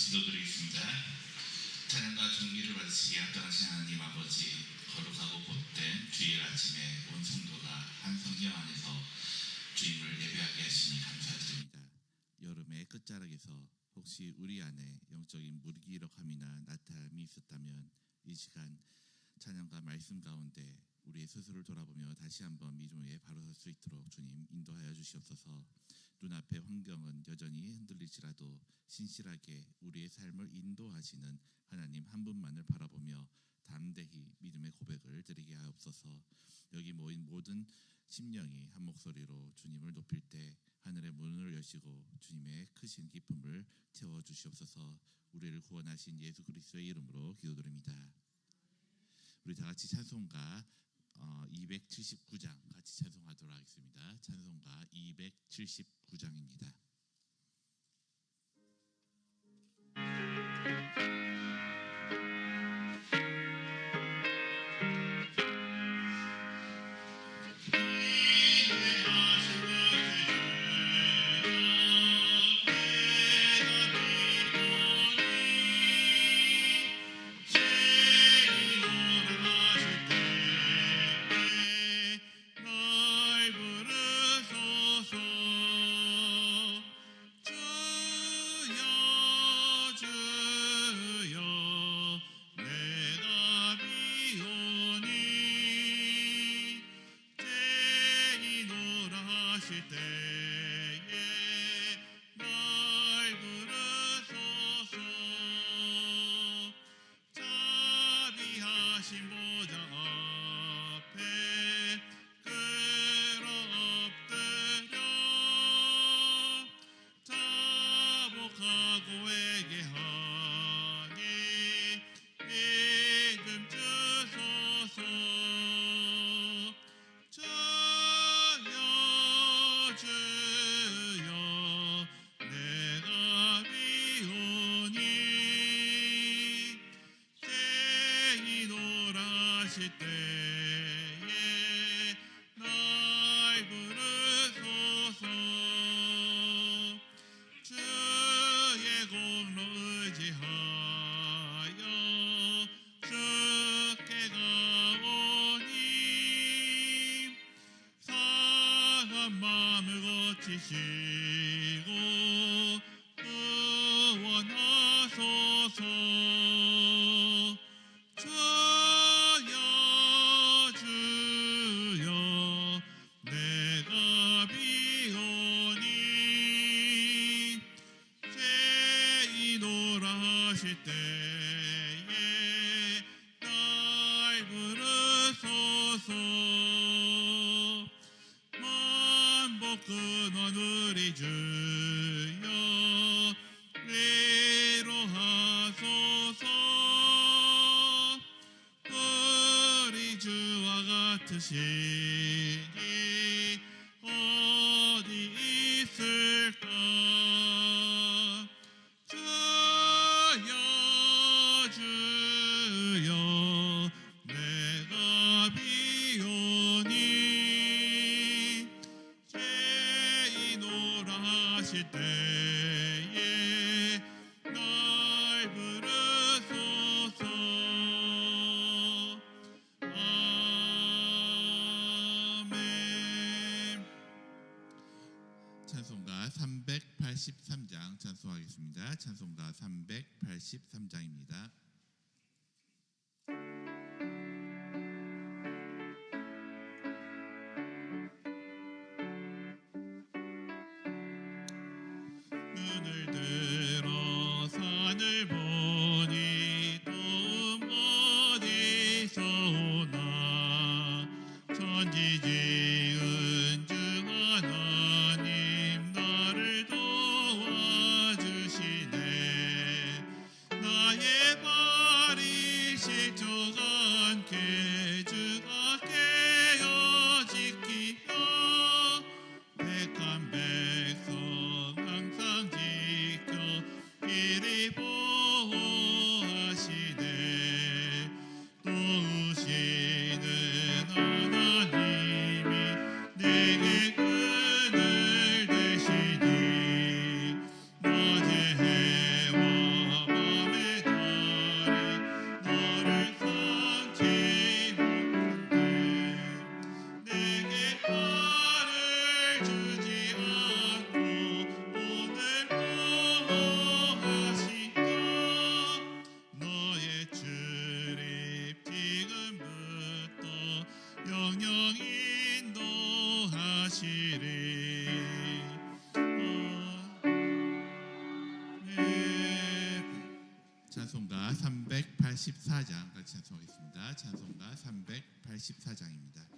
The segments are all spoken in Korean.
기도드리겠습니다. 찬양과 존귀를 받으시기에 합당하신 하나님 아버지, 거룩하고 복된 주일 아침에 온 성도가 한 성경 안에서 주님을 예배하게 하시니 감사드립니다. 여름의 끝자락에서 혹시 우리 안에 영적인 무기력함이나 나타남이 있었다면 이 시간 찬양과 말씀 가운데 우리의 스스로를 돌아보며 다시 한번 믿음에 바로 설 수 있도록 주님 인도하여 주시옵소서. 눈앞의 환경은 여전히 흔들릴지라도 신실하게 우리의 삶을 인도하시는 하나님 한 분만을 바라보며 담대히 믿음의 고백을 드리게 하옵소서. 여기 모인 모든 심령이 한 목소리로 주님을 높일 때 하늘의 문을 여시고 주님의 크신 기쁨을 채워주시옵소서. 우리를 구원하신 예수 그리스도의 이름으로 기도드립니다. 우리 다 같이 찬송가 279장 같이 찬송하도록 하겠습니다. 찬송가 279장입니다. 찬송가 383장 찬송하겠습니다. 찬송가 383장입니다. 눈을 들어 산을 보니 도움 어디서 오나 천지 지은 주 하나님 나를 도와주시네. 나의 발이 실족 않게 주가 깨어 지키며 택한 백성 항상 지켜 이리 보호하시네. 도우시는 하나님 384장 같이 찬송하겠습니다. 찬송가 384장입니다.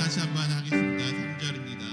다시 한번 하겠습니다. 3절입니다.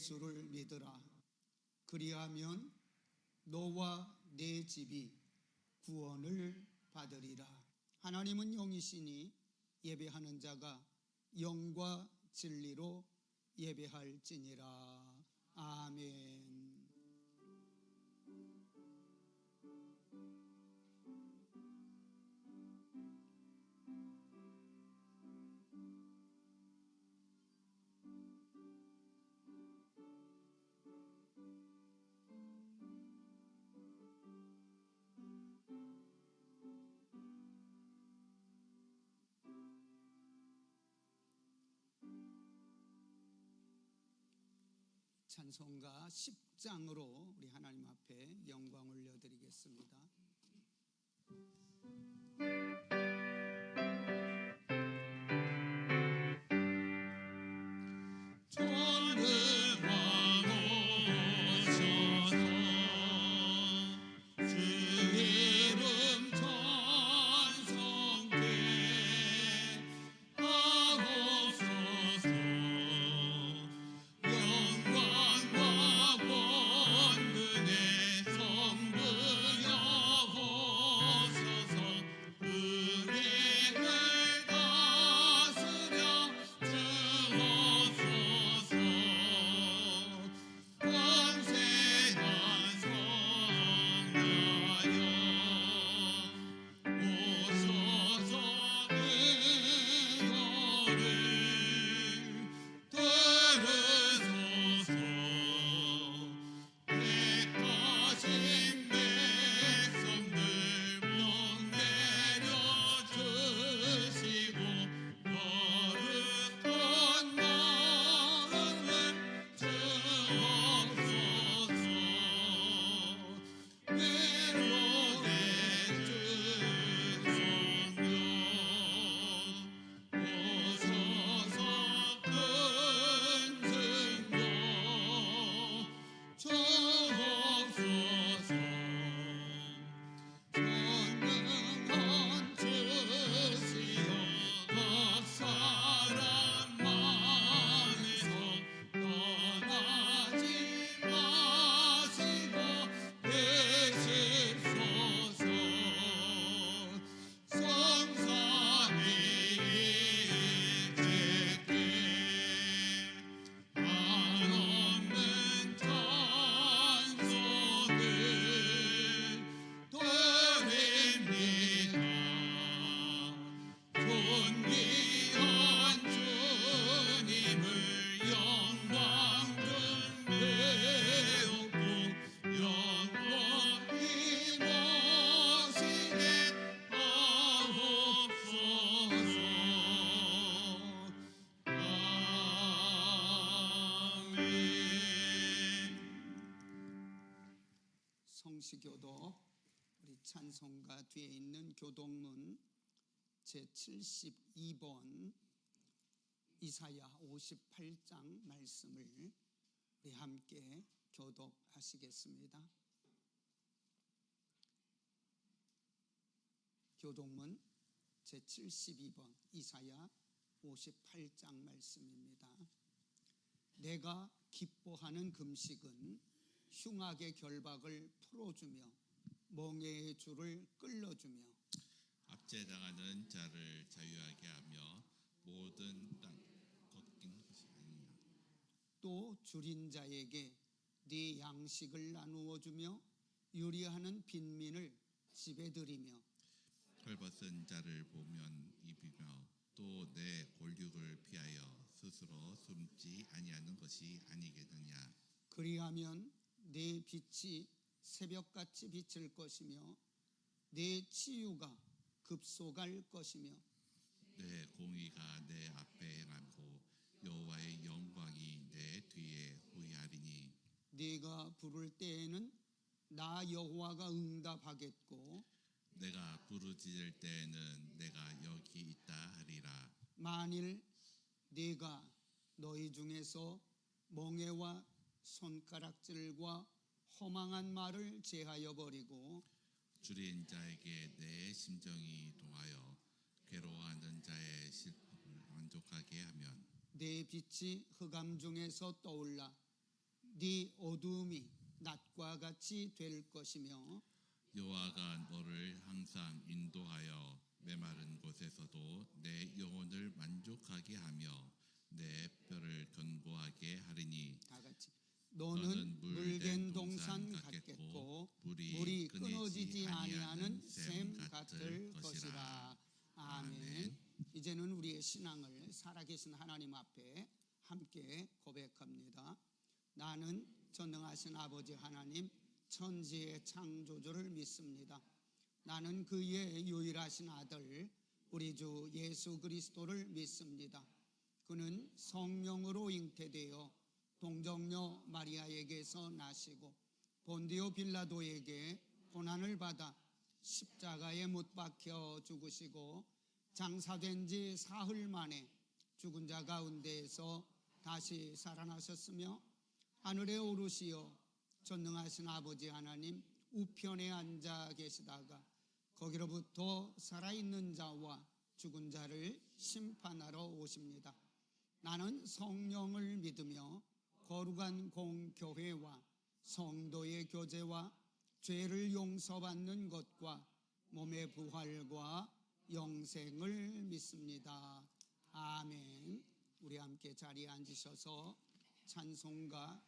예수를 믿으라. 그리하면 너와 네 집이 구원을 받으리라. 하나님은 영이시니 예배하는 자가 영과 진리로 예배할지니라. 아멘. 찬송가 10장으로 우리 하나님 앞에 영광 올려드리겠습니다. 성시교도 우리 찬송가 뒤에 있는 교독문 제72번 이사야 58장 말씀을 우리 함께 교독하시겠습니다. 교독문 제72번 이사야 58장 말씀입니다. 내가 기뻐하는 금식은 흉악의 결박을 풀어주며 멍에의 줄을 끌어주며 압제당하는 자를 자유하게 하며 모든 땅 걷긴 것이 아니냐. 또 줄인 자에게 네 양식을 나누어 주며 유리하는 빈민을 집에 들이며 헐벗은 자를 보면 입이며 또 내 골육을 피하여 스스로 숨지 아니하는 것이 아니겠느냐. 그리하면 네 빛이 새벽같이 비칠 것이며 네 치유가 급속할 것이며 내 공의가 내 앞에 행하고 여호와의 영광이 내 뒤에 후이하리니 네가 부를 때에는 나 여호와가 응답하겠고 내가 부르짖을 때에는 내가 여기 있다 하리라. 만일 네가 너희 중에서 멍에와 손가락질과 허망한 말을 제하여 버리고 줄인 자에게 내 심정이 동하여 괴로워하는 자의 슬픔을 만족하게 하면 내 빛이 흑암 중에서 떠올라 네 어두움이 낮과 같이 될 것이며 여호와가 너를 항상 인도하여 메마른 곳에서도 내 영혼을 만족하게 하며 내 뼈를 견고하게 하리니 다 같이 너는 물된 동산 같겠고 물이 끊어지지 아니하는 샘 같을 것이라. 아멘. 이제는 우리의 신앙을 살아계신 하나님 앞에 함께 고백합니다. 나는 전능하신 아버지 하나님 천지의 창조주를 믿습니다. 나는 그의 유일하신 아들 우리 주 예수 그리스도를 믿습니다. 그는 성령으로 잉태되어 동정녀 마리아에게서 나시고 본디오 빌라도에게 고난을 받아 십자가에 못 박혀 죽으시고 장사된 지 사흘 만에 죽은 자 가운데에서 다시 살아나셨으며 하늘에 오르시어 전능하신 아버지 하나님 우편에 앉아 계시다가 거기로부터 살아있는 자와 죽은 자를 심판하러 오십니다. 나는 성령을 믿으며 거룩한 공교회와 성도의 교제와 죄를 용서받는 것과 몸의 부활과 영생을 믿습니다. 아멘. 우리 함께 자리에 앉으셔서 찬송가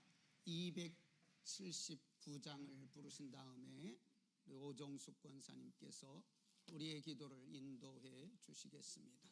279장을 부르신 다음에 우리 오정숙 권사님께서 우리의 기도를 인도해 주시겠습니다.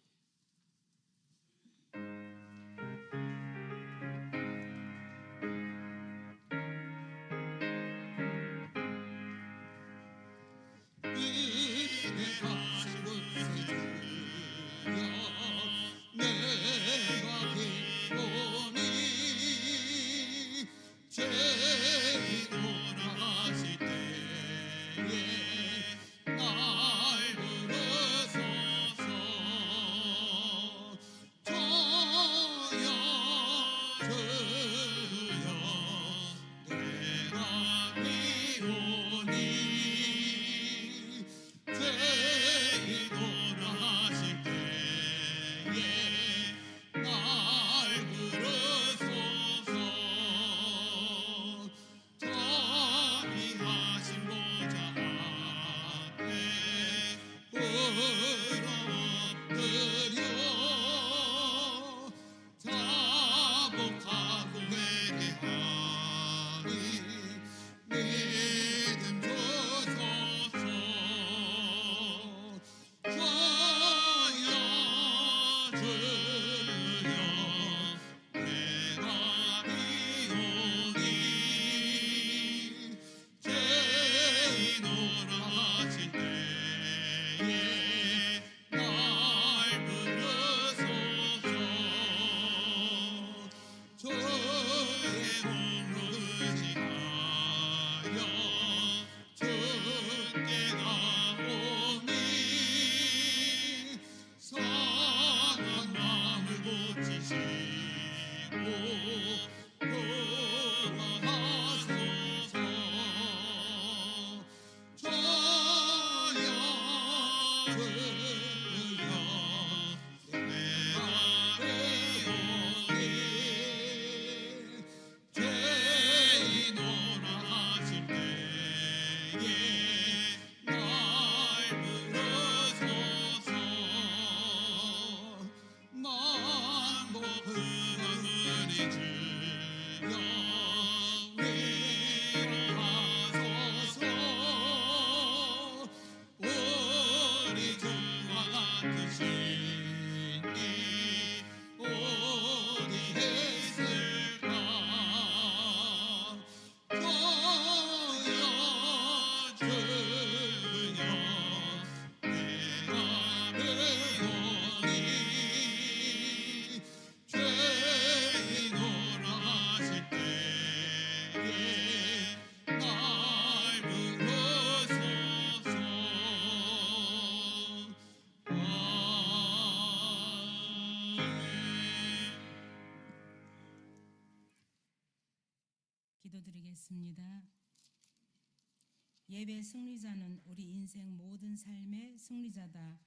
기도드리겠습니다. 예배 승리자는 우리 인생 모든 삶의 승리자다.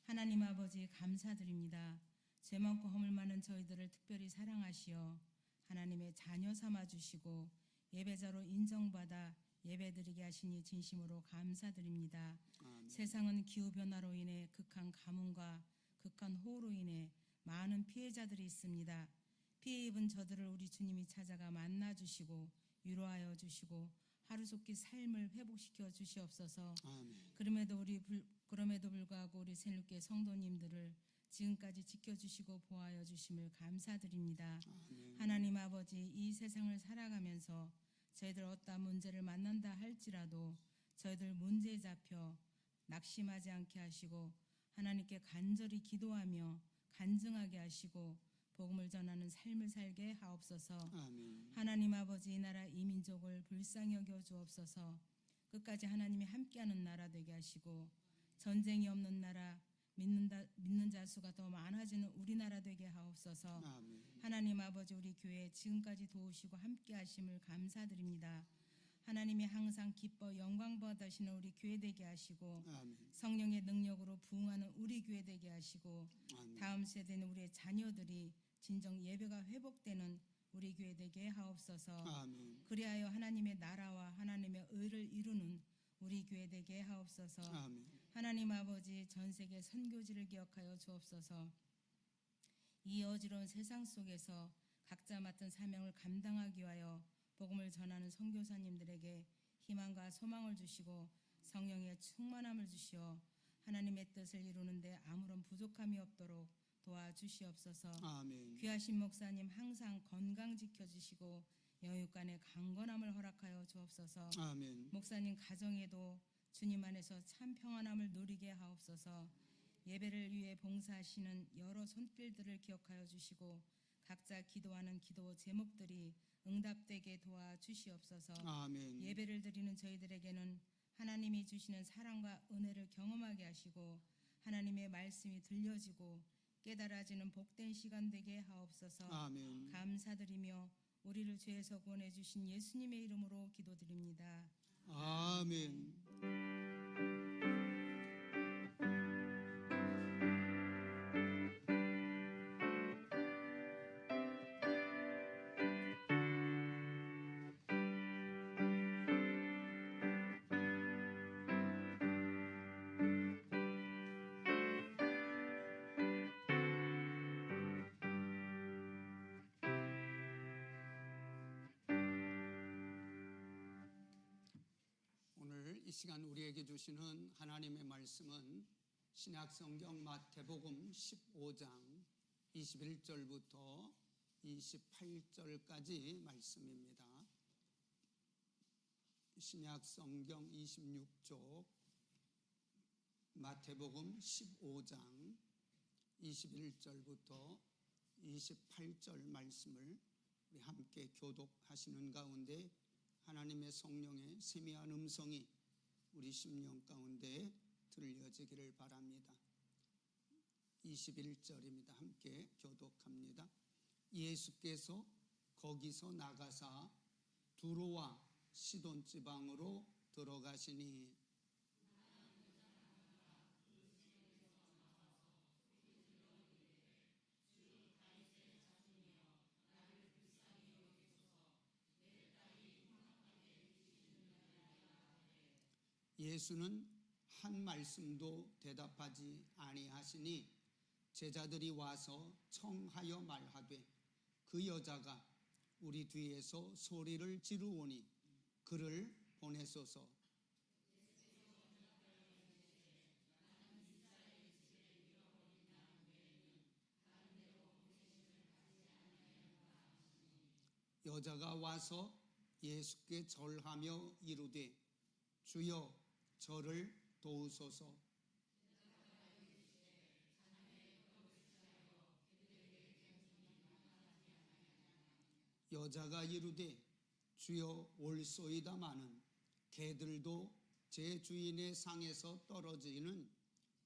하나님 아버지 감사드립니다. 죄 많고 허물 많은 저희들을 특별히 사랑하시어 하나님의 자녀 삼아 주시고 예배자로 인정받아 예배드리게 하시니 진심으로 감사드립니다. 아멘. 세상은 기후변화로 인해 극한 가뭄과 극한 호우로 인해 많은 피해자들이 있습니다. 피해 입은 저들을 우리 주님이 찾아가 만나주시고 위로하여 주시고 하루속히 삶을 회복시켜 주시옵소서. 아멘. 그럼에도 불구하고 우리 새누리교회 성도님들을 지금까지 지켜주시고 보호하여 주심을 감사드립니다. 아멘. 하나님 아버지, 이 세상을 살아가면서 저희들 어떠한 문제를 만난다 할지라도 저희들 문제에 잡혀 낙심하지 않게 하시고 하나님께 간절히 기도하며 간증하게 하시고 복음을 전하는 삶을 살게 하옵소서. 아멘. 하나님 아버지, 이 나라 이 민족을 불쌍히 여겨 주옵소서. 끝까지 하나님이 함께하는 나라 되게 하시고 전쟁이 없는 나라, 믿는 자 수가 더 많아지는 우리나라 되게 하옵소서. 아멘. 하나님 아버지, 우리 교회 지금까지 도우시고 함께 하심을 감사드립니다. 하나님이 항상 기뻐 영광 받으시는 우리 교회 되게 하시고 아멘. 성령의 능력으로 부흥하는 우리 교회 되게 하시고 아멘. 다음 세대는 우리의 자녀들이 진정 예배가 회복되는 우리 교회 되게 하옵소서. 아멘. 그리하여 하나님의 나라와 하나님의 의를 이루는 우리 교회 되게 하옵소서. 아멘. 하나님 아버지, 전 세계 선교지를 기억하여 주옵소서. 이 어지러운 세상 속에서 각자 맡은 사명을 감당하기 위하여 복음을 전하는 선교사님들에게 희망과 소망을 주시고 성령의 충만함을 주시어 하나님의 뜻을 이루는데 아무런 부족함이 없도록 도와주시옵소서. 아멘. 귀하신 목사님 항상 건강 지켜주시고 영육간의 강건함을 허락하여 주옵소서. 아멘. 목사님 가정에도 주님 안에서 참 평안함을 누리게 하옵소서. 예배를 위해 봉사하시는 여러 손길들을 기억하여 주시고 각자 기도하는 기도 제목들이 응답되게 도와주시옵소서. 아멘. 예배를 드리는 저희들에게는 하나님이 주시는 사랑과 은혜를 경험하게 하시고 하나님의 말씀이 들려지고 깨달아지는 복된 시간 되게 하옵소서. 아멘. 감사드리며 우리를 죄에서 구원해 주신 예수님의 이름으로 기도드립니다. 아멘. 오늘 이 시간 우리에게 주시는 하나님의 말씀은 신약성경 마태복음 15장 21절부터 28절까지 말씀입니다. 신약성경 26쪽 마태복음 15장 21절부터 28절 말씀을 우리 함께 교독하시는 가운데 하나님의 성령의 세미한 음성이 우리 심령 가운데 들려지기를 바랍니다. 21절입니다. 함께 교독합니다. 예수께서 거기서 나가사 두로와 시돈 지방으로 들어가시니 예수는 한 말씀도 대답하지 아니하시니 제자들이 와서 청하여 말하되 그 여자가 우리 뒤에서 소리를 지르오니 그를 보내소서. 여자가 와서 예수께 절하며 이르되 주여 저를 도우소서. 여자가 이르되 주여 올소이다마는 개들도 제 주인의 상에서 떨어지는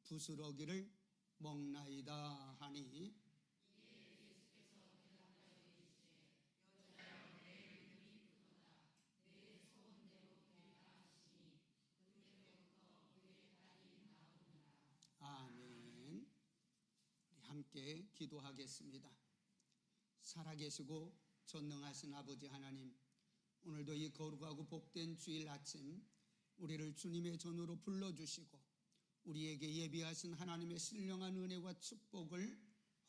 부스러기를 먹나이다 하니 아멘. 우리 함께 기도하겠습니다. 살아계시고 전능하신 아버지 하나님, 오늘도 이 거룩하고 복된 주일 아침 우리를 주님의 전으로 불러주시고 우리에게 예비하신 하나님의 신령한 은혜와 축복을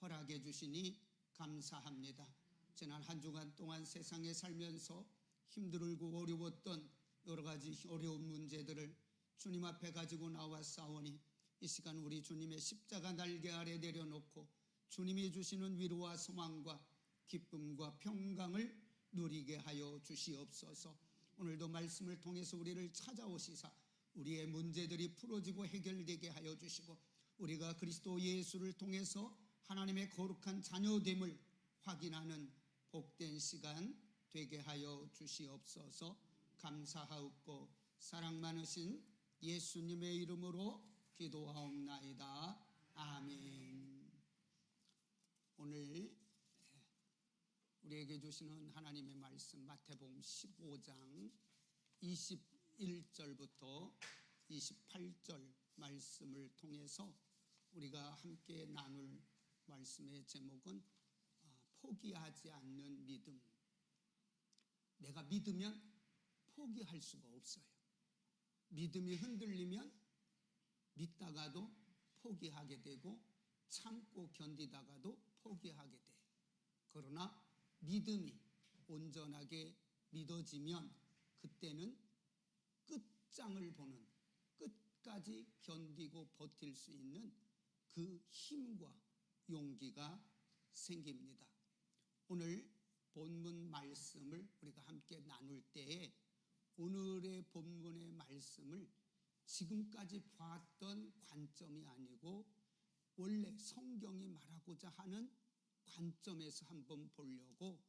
허락해 주시니 감사합니다. 지난 한 주간 동안 세상에 살면서 힘들고 어려웠던 여러 가지 어려운 문제들을 주님 앞에 가지고 나왔사오니 이 시간 우리 주님의 십자가 날개 아래 내려놓고 주님이 주시는 위로와 소망과 기쁨과 평강을 누리게 하여 주시옵소서. 오늘도 말씀을 통해서 우리를 찾아오시사 우리의 문제들이 풀어지고 해결되게 하여 주시고 우리가 그리스도 예수를 통해서 하나님의 거룩한 자녀됨을 확인하는 복된 시간 되게 하여 주시옵소서. 감사하옵고 사랑 많으신 예수님의 이름으로 기도하옵나이다. 아멘. 오늘 우리에게 주시는 하나님의 말씀 마태복음 15장 21절부터 28절 말씀을 통해서 우리가 함께 나눌 말씀의 제목은 포기하지 않는 믿음. 내가 믿으면 포기할 수가 없어요. 믿음이 흔들리면 믿다가도 포기하게 되고 참고 견디다가도 포기하게 돼. 그러나 믿음이 온전하게 믿어지면 그때는 끝장을 보는, 끝까지 견디고 버틸 수 있는 그 힘과 용기가 생깁니다. 오늘 본문 말씀을 우리가 함께 나눌 때에 오늘의 본문의 말씀을 지금까지 봤던 관점이 아니고 원래 성경이 말하고자 하는 관점에서 한번 보려고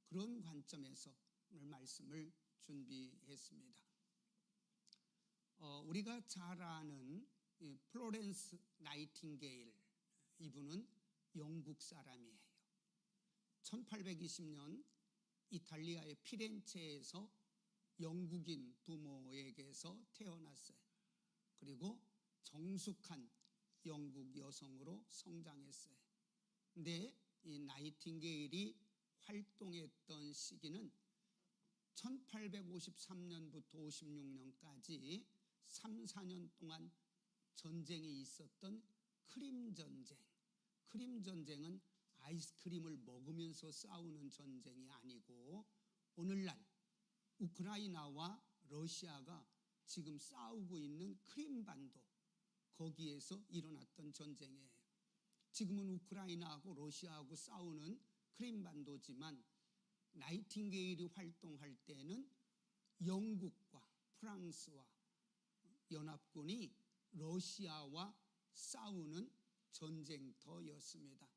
그런 관점에서 오늘 말씀을 준비했습니다. 우리가 잘 아는 플로렌스 나이팅게일, 이분은 영국 사람이에요. 1820년 이탈리아의 피렌체에서 영국인 부모에게서 태어났어요. 그리고 정숙한 영국 여성으로 성장했어요. 근데 이 나이팅게일이 활동했던 시기는 1853년부터 56년까지 3, 4년 동안 전쟁이 있었던 크림 전쟁. 크림 전쟁은 아이스크림을 먹으면서 싸우는 전쟁이 아니고 오늘날 우크라이나와 러시아가 지금 싸우고 있는 크림반도, 거기에서 일어났던 전쟁이에요. 지금은 우크라이나하고 러시아하고 싸우는 크림반도지만 나이팅게일이 활동할 때는 영국과 프랑스와 연합군이 러시아와 싸우는 전쟁터였습니다.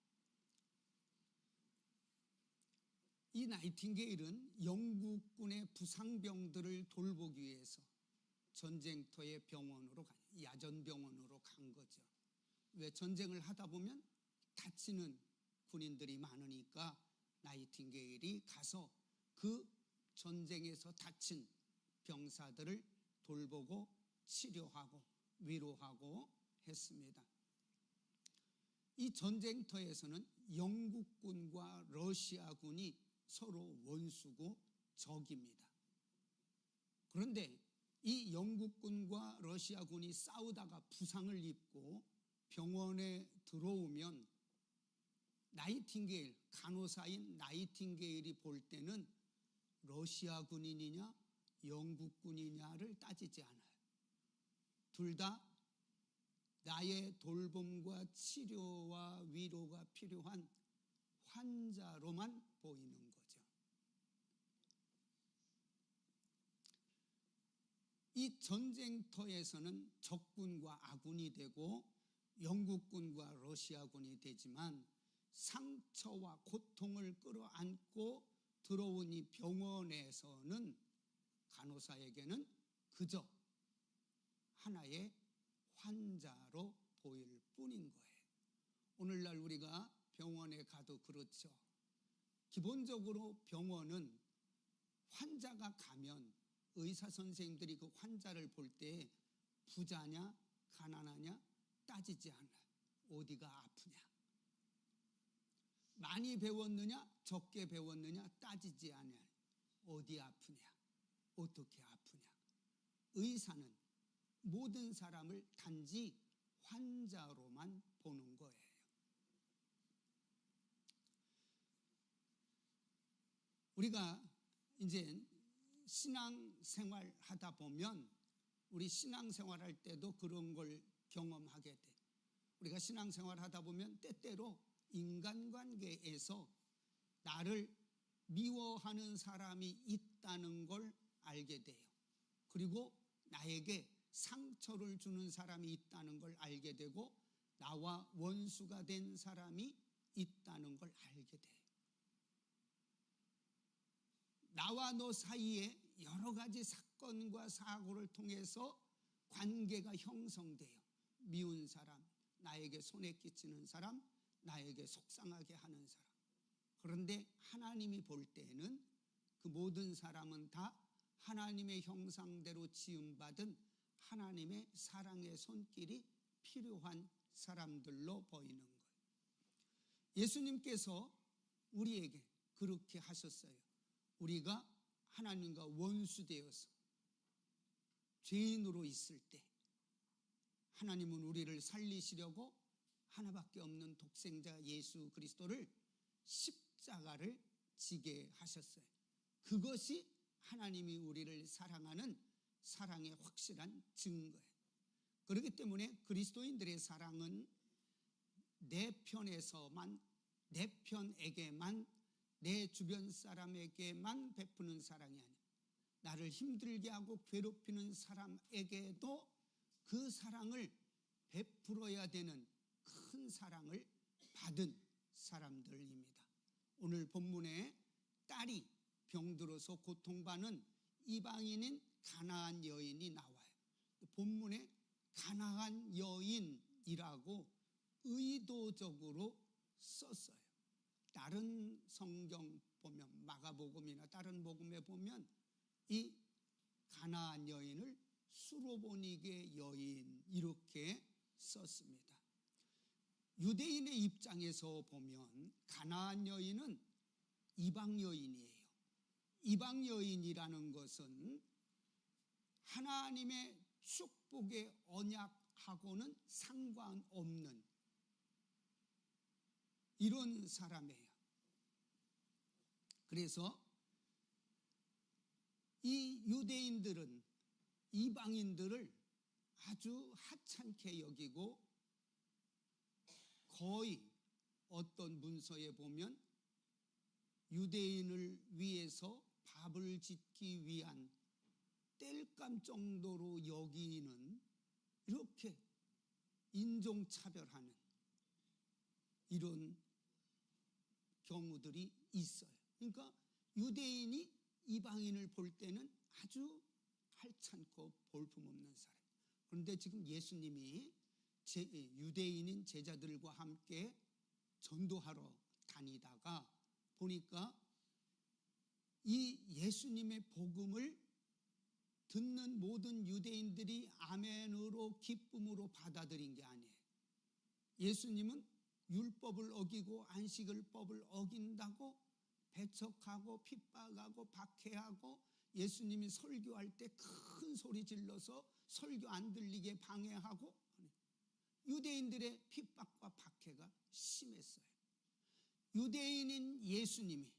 이 나이팅게일은 영국군의 부상병들을 돌보기 위해서 전쟁터의 병원으로 야전병원으로 간 거죠. 왜 전쟁을 하다 보면 다치는 군인들이 많으니까 나이팅게일이 가서 그 전쟁에서 다친 병사들을 돌보고 치료하고 위로하고 했습니다. 이 전쟁터에서는 영국군과 러시아군이 서로 원수고 적입니다. 그런데 이 영국군과 러시아군이 싸우다가 부상을 입고 병원에 들어오면 나이팅게일, 간호사인 나이팅게일이 볼 때는 러시아 군인이냐 영국 군이냐를 따지지 않아요. 둘 다 나의 돌봄과 치료와 위로가 필요한 환자로만 보이는 거죠. 이 전쟁터에서는 적군과 아군이 되고 영국군과 러시아군이 되지만 상처와 고통을 끌어안고 들어온 이 병원에서는 간호사에게는 그저 하나의 환자로 보일 뿐인 거예요. 오늘날 우리가 병원에 가도 그렇죠. 기본적으로 병원은 환자가 가면 의사 선생님들이 그 환자를 볼 때 부자냐 가난하냐 따지지 않아요. 어디가 아프냐, 많이 배웠느냐 적게 배웠느냐 따지지 않아요. 어디 아프냐? 어떻게 아프냐? 의사는 모든 사람을 단지 환자로만 보는 거예요. 우리가 이제 신앙생활 하다 보면 우리 신앙생활 할 때도 그런 걸 경험하게 돼. 우리가 신앙생활 하다 보면 때때로 인간관계에서 나를 미워하는 사람이 있다는 걸 알게 돼요. 그리고 나에게 상처를 주는 사람이 있다는 걸 알게 되고 나와 원수가 된 사람이 있다는 걸 알게 돼요. 나와 너 사이에 여러 가지 사건과 사고를 통해서 관계가 형성돼요. 미운 사람, 나에게 손해 끼치는 사람, 나에게 속상하게 하는 사람. 그런데 하나님이 볼 때에는 그 모든 사람은 다 하나님의 형상대로 지음받은 하나님의 사랑의 손길이 필요한 사람들로 보이는 거예요. 예수님께서 우리에게 그렇게 하셨어요. 우리가 하나님과 원수되어서 죄인으로 있을 때 하나님은 우리를 살리시려고 하나밖에 없는 독생자 예수 그리스도를 십자가를 지게 하셨어요. 그것이 하나님이 우리를 사랑하는 사랑의 확실한 증거예요. 그렇기 때문에 그리스도인들의 사랑은 내 편에서만, 내 편에게만, 내 주변 사람에게만 베푸는 사랑이 아니야. 나를 힘들게 하고 괴롭히는 사람에게도 그 사랑을 베풀어야 되는 큰 사랑을 받은 사람들입니다. 오늘 본문에 딸이 병들어서 고통받는 이방인인 가나안 여인이 나와요. 본문에 가나안 여인이라고 의도적으로 썼어요. 다른 성경 보면 마가복음이나 다른 복음에 보면 이 가나안 여인을 수로보니게 여인 이렇게 썼습니다. 유대인의 입장에서 보면 가나안 여인은 이방 여인이에요. 이방 여인이라는 것은 하나님의 축복의 언약하고는 상관없는 이런 사람이에요. 그래서 이 유대인들은 이방인들을 아주 하찮게 여기고 거의 어떤 문서에 보면 유대인을 위해서 밥을 짓기 위한 땔감 정도로 여기는 이렇게 인종차별하는 이런 경우들이 있어요. 그러니까 유대인이 이방인을 볼 때는 아주 하찮고 볼품없는 사람. 그런데 지금 예수님이 유대인인 제자들과 함께 전도하러 다니다가 보니까 이 예수님의 복음을 듣는 모든 유대인들이 아멘으로 기쁨으로 받아들인 게 아니에요. 예수님은 율법을 어기고 안식일법을 어긴다고 배척하고 핍박하고 박해하고 예수님이 설교할 때 큰 소리 질러서 설교 안 들리게 방해하고 유대인들의 핍박과 박해가 심했어요. 유대인인 예수님이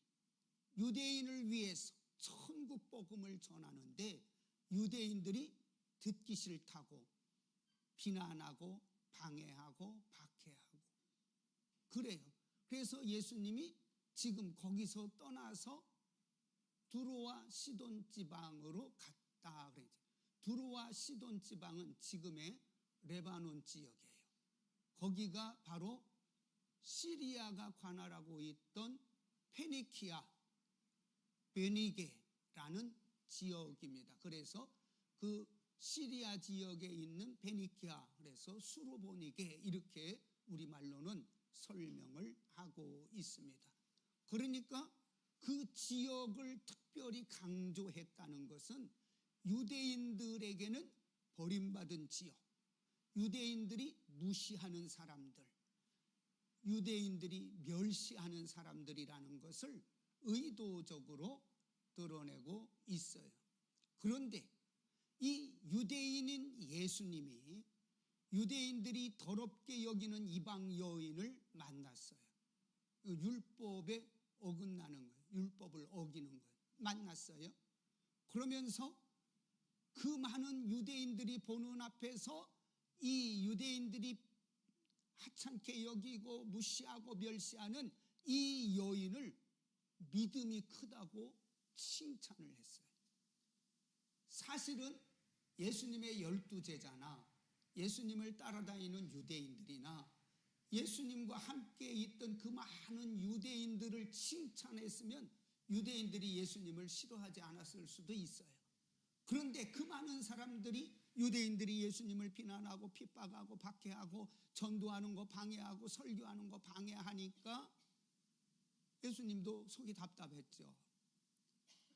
유대인을 위해서 천국 복음을 전하는데 유대인들이 듣기 싫다고 비난하고 방해하고 박해하고 그래요. 그래서 예수님이 지금 거기서 떠나서 두로와 시돈 지방으로 갔다 그랬죠. 두로와 시돈 지방은 지금의 레바논 지역이에요. 거기가 바로 시리아가 관할하고 있던 페니키아, 베니게라는 지역입니다. 그래서 그 시리아 지역에 있는 베니키아, 그래서 수로보니게 이렇게 우리말로는 설명을 하고 있습니다. 그러니까 그 지역을 특별히 강조했다는 것은 유대인들에게는 버림받은 지역, 유대인들이 무시하는 사람들, 유대인들이 멸시하는 사람들이라는 것을 의도적으로 드러내고 있어요. 그런데 이 유대인인 예수님이 유대인들이 더럽게 여기는 이방 여인을 만났어요. 율법에 어긋나는 거예요. 율법을 어기는 거예요. 만났어요. 그러면서 그 많은 유대인들이 보는 앞에서 이 유대인들이 하찮게 여기고 무시하고 멸시하는 이 여인을 믿음이 크다고 칭찬을 했어요. 사실은 예수님의 12제자나 예수님을 따라다니는 유대인들이나 예수님과 함께 있던 그 많은 유대인들을 칭찬했으면 유대인들이 예수님을 싫어하지 않았을 수도 있어요. 그런데 그 많은 사람들이 유대인들이 예수님을 비난하고 핍박하고 박해하고 전도하는 거 방해하고 설교하는 거 방해하니까 예수님도 속이 답답했죠.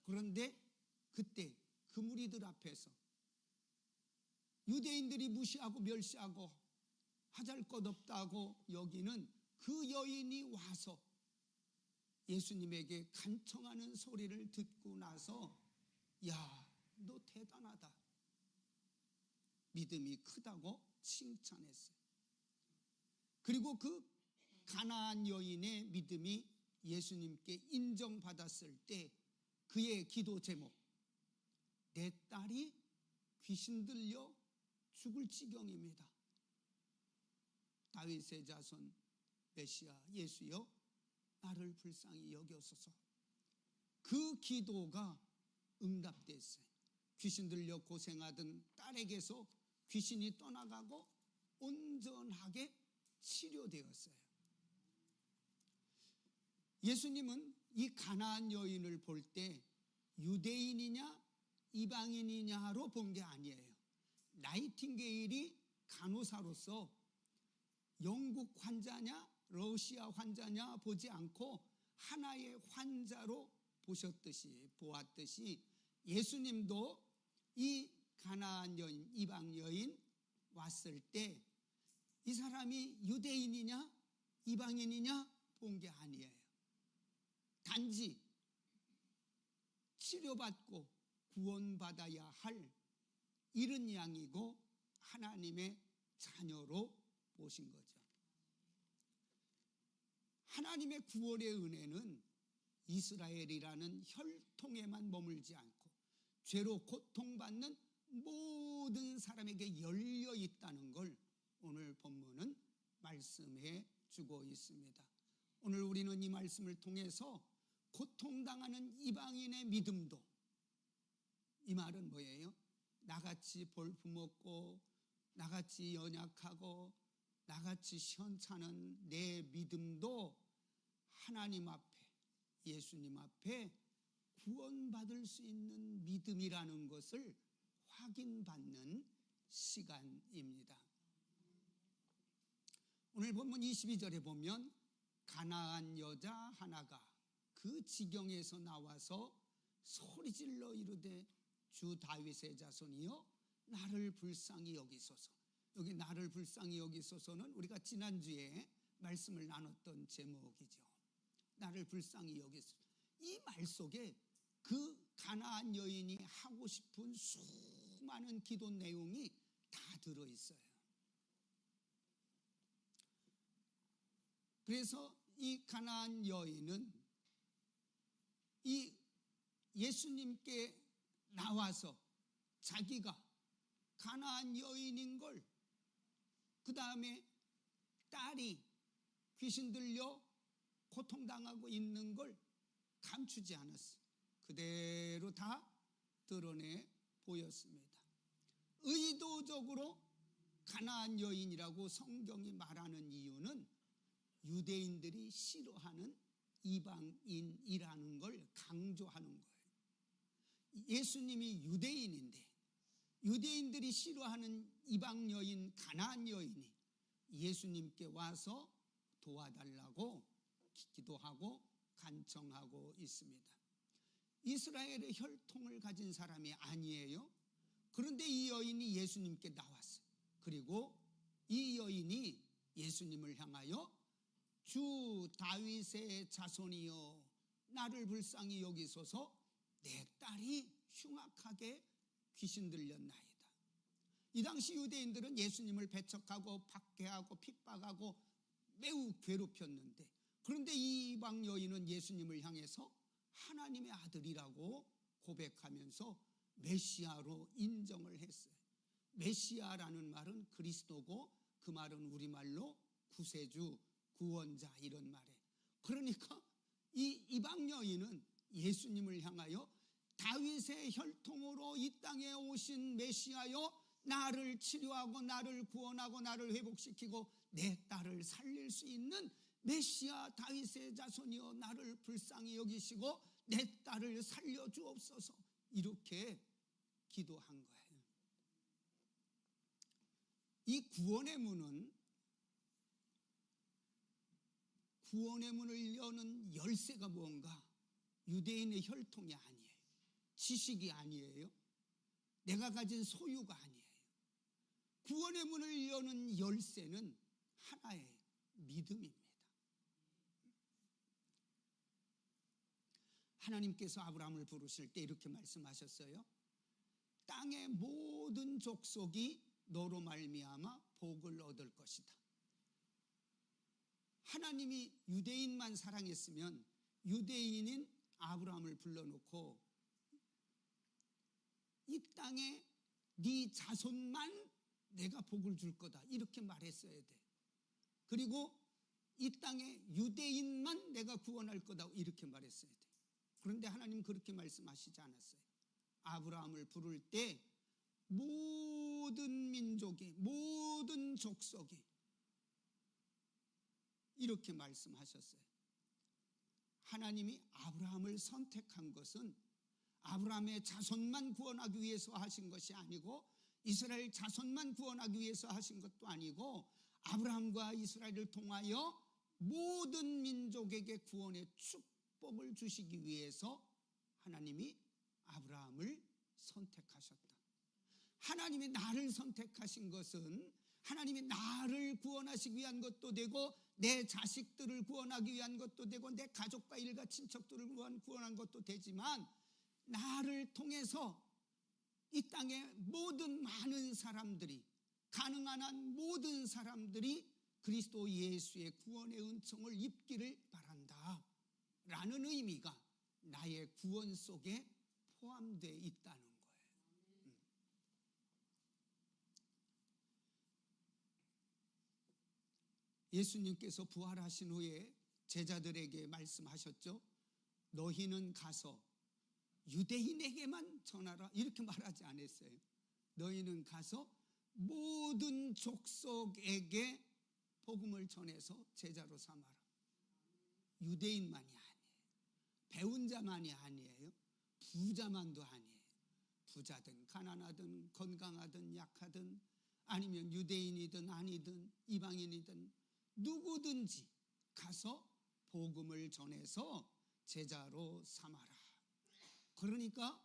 그런데 그때 그 무리들 앞에서 유대인들이 무시하고 멸시하고 하잘것없다고 여기는 그 여인이 와서 예수님에게 간청하는 소리를 듣고 나서 야, 너 대단하다. 믿음이 크다고 칭찬했어요. 그리고 그 가나안 여인의 믿음이 예수님께 인정받았을 때 그의 기도 제목, 내 딸이 귀신 들려 죽을 지경입니다. 다윗의 자손 메시아 예수여, 나를 불쌍히 여겨소서. 그 기도가 응답됐어요. 귀신 들려 고생하던 딸에게서 귀신이 떠나가고 온전하게 치료되었어요. 예수님은 이 가나안 여인을 볼 때 유대인이냐 이방인이냐로 본 게 아니에요. 나이팅게일이 간호사로서 영국 환자냐 러시아 환자냐 보지 않고 하나의 환자로 보았듯이 예수님도 이 가나안 여인, 이방 여인 왔을 때 이 사람이 유대인이냐 이방인이냐 본 게 아니에요. 단지 치료받고 구원받아야 할 이른 양이고 하나님의 자녀로 보신 거죠. 하나님의 구원의 은혜는 이스라엘이라는 혈통에만 머물지 않고 죄로 고통받는 모든 사람에게 열려 있다는 걸 오늘 본문은 말씀해 주고 있습니다. 오늘 우리는 이 말씀을 통해서 고통당하는 이방인의 믿음도, 이 말은 뭐예요? 나같이 볼품없고 나같이 연약하고 나같이 시원찮은 내 믿음도 하나님 앞에, 예수님 앞에 구원받을 수 있는 믿음이라는 것을 확인받는 시간입니다. 오늘 본문 22절에 보면 가나안 여자 하나가 그 지경에서 나와서 소리질러 이르되 주 다윗의 자손이여 나를 불쌍히 여기소서. 여기 나를 불쌍히 여기소서는 우리가 지난주에 말씀을 나눴던 제목이죠. 나를 불쌍히 여기소서. 이 말 속에 그 가나안 여인이 하고 싶은 수많은 기도 내용이 다 들어있어요. 그래서 이 가나안 여인은 이 예수님께 나와서 자기가 가나안 여인인 걸, 그 다음에 딸이 귀신 들려 고통당하고 있는 걸 감추지 않았어요. 그대로 다 드러내 보였습니다. 의도적으로 가나안 여인이라고 성경이 말하는 이유는 유대인들이 싫어하는 이방인이라는 걸 강조하는 거예요. 예수님이 유대인인데 유대인들이 싫어하는 이방 여인 가나안 여인이 예수님께 와서 도와달라고 기도하고 간청하고 있습니다. 이스라엘의 혈통을 가진 사람이 아니에요. 그런데 이 여인이 예수님께 나왔어요. 그리고 이 여인이 예수님을 향하여 주 다윗의 자손이여 나를 불쌍히 여기소서, 내 딸이 흉악하게 귀신 들렸나이다. 이 당시 유대인들은 예수님을 배척하고 박해하고 핍박하고 매우 괴롭혔는데, 그런데 이 이방 여인은 예수님을 향해서 하나님의 아들이라고 고백하면서 메시아로 인정을 했어요. 메시아라는 말은 그리스도고, 그 말은 우리말로 구세주, 구원자 이런 말이에요. 그러니까 이 이방 여인은 예수님을 향하여 다윗의 혈통으로 이 땅에 오신 메시아여, 나를 치료하고 나를 구원하고 나를 회복시키고 내 딸을 살릴 수 있는 메시아 다윗의 자손이여, 나를 불쌍히 여기시고 내 딸을 살려주옵소서, 이렇게 기도한 거예요. 이 구원의 문은, 구원의 문을 여는 열쇠가 뭔가? 유대인의 혈통이 아니에요. 지식이 아니에요. 내가 가진 소유가 아니에요. 구원의 문을 여는 열쇠는 하나의 믿음입니다. 하나님께서 아브라함을 부르실 때 이렇게 말씀하셨어요. 땅의 모든 족속이 너로 말미암아 복을 얻을 것이다. 하나님이 유대인만 사랑했으면 유대인인 아브라함을 불러놓고 이 땅에 네 자손만 내가 복을 줄 거다, 이렇게 말했어야 돼. 그리고 이 땅에 유대인만 내가 구원할 거다, 이렇게 말했어야 돼. 그런데 하나님 그렇게 말씀하시지 않았어요. 아브라함을 부를 때 모든 민족이, 모든 족속이, 이렇게 말씀하셨어요. 하나님이 아브라함을 선택한 것은 아브라함의 자손만 구원하기 위해서 하신 것이 아니고, 이스라엘 자손만 구원하기 위해서 하신 것도 아니고, 아브라함과 이스라엘을 통하여 모든 민족에게 구원의 축복을 주시기 위해서 하나님이 아브라함을 선택하셨다. 하나님이 나를 선택하신 것은 하나님이 나를 구원하시기 위한 것도 되고, 내 자식들을 구원하기 위한 것도 되고, 내 가족과 일가 친척들을 구원한 것도 되지만, 나를 통해서 이 땅의 모든 많은 사람들이, 가능한 한 모든 사람들이 그리스도 예수의 구원의 은총을 입기를 바란다 라는 의미가 나의 구원 속에 포함되어 있다는 거예요. 예수님께서 부활하신 후에 제자들에게 말씀하셨죠. 너희는 가서 유대인에게만 전하라, 이렇게 말하지 않았어요. 너희는 가서 모든 족속에게 복음을 전해서 제자로 삼아라. 유대인만이 아니에요. 배운 자만이 아니에요. 부자만도 아니에요. 부자든 가난하든 건강하든 약하든 아니면 유대인이든 아니든 이방인이든 누구든지 가서 복음을 전해서 제자로 삼아라. 그러니까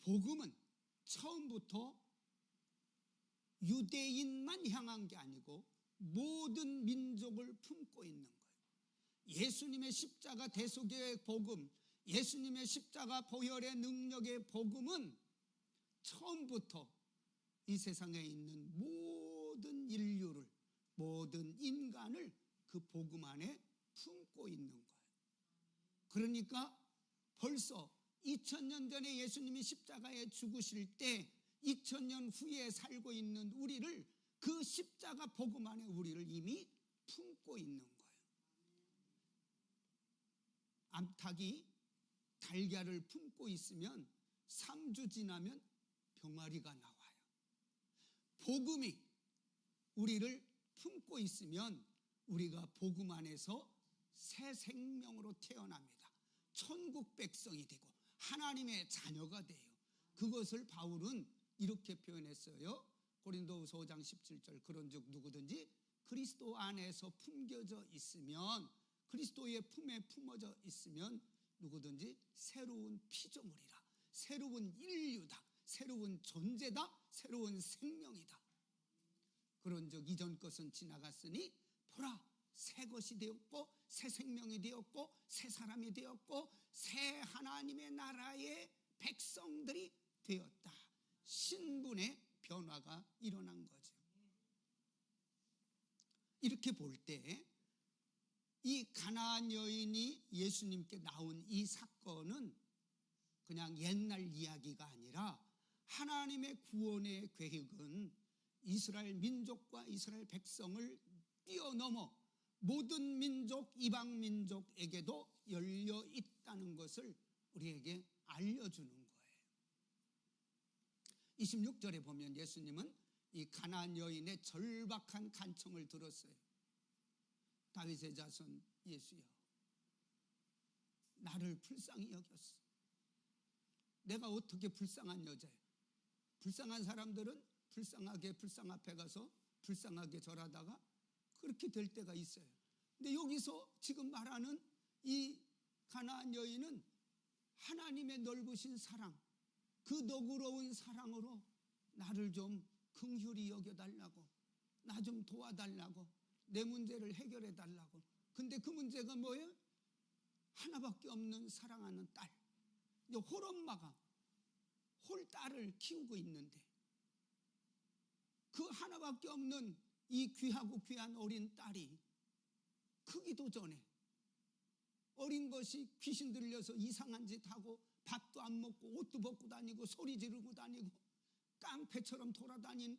복음은 처음부터 유대인만 향한 게 아니고 모든 민족을 품고 있는 거예요. 예수님의 십자가 대속의 복음, 예수님의 십자가 보혈의 능력의 복음은 처음부터 이 세상에 있는 모든 인류를, 모든 인간을 그 복음 안에 품고 있는 거예요. 그러니까 벌써 2000년 전에 예수님이 십자가에 죽으실 때 2000년 후에 살고 있는 우리를, 그 십자가 복음 안에 우리를 이미 품고 있는 거예요. 암탉이 달걀을 품고 있으면 3주 지나면 병아리가 나와요. 복음이 우리를 품고 있으면 우리가 복음 안에서 새 생명으로 태어납니다. 천국 백성이 되고 하나님의 자녀가 돼요. 그것을 바울은 이렇게 표현했어요. 고린도후서 5장 17절, 그런즉 누구든지 그리스도 안에서 품겨져 있으면, 그리스도의 품에 품어져 있으면 누구든지 새로운 피조물이라, 새로운 인류다, 새로운 존재다, 새로운 생명이다. 그런즉 이전 것은 지나갔으니 보라 새 것이 되었고 새 생명이 되었고 새 사람이 되었고 새 하나님의 나라의 백성들이 되었다. 신분의 변화가 일어난 거죠. 이렇게 볼 때 이 가나안 여인이 예수님께 나온 이 사건은 그냥 옛날 이야기가 아니라 하나님의 구원의 계획은 이스라엘 민족과 이스라엘 백성을 뛰어넘어 모든 민족, 이방 민족에게도 열려 있다는 것을 우리에게 알려주는 거예요. 26절에 보면 예수님은 이 가나안 여인의 절박한 간청을 들었어요. 다윗의 자손 예수여, 나를 불쌍히 여겼어. 내가 어떻게 불쌍한 여자야? 불쌍한 사람들은 불쌍 앞에 가서 불쌍하게 절하다가 그렇게 될 때가 있어요. 근데 여기서 지금 말하는 이 가나안 여인은 하나님의 넓으신 사랑, 그 너그러운 사랑으로 나를 좀 긍휼히 여겨달라고, 나 좀 도와달라고, 내 문제를 해결해 달라고. 근데 그 문제가 뭐예요? 하나밖에 없는 사랑하는 딸, 홀엄마가 홀딸을 키우고 있는데 그 하나밖에 없는 이 귀하고 귀한 어린 딸이 크기도 전에 어린 것이 귀신 들려서 이상한 짓 하고 밥도 안 먹고 옷도 벗고 다니고 소리 지르고 다니고 깡패처럼 돌아다닌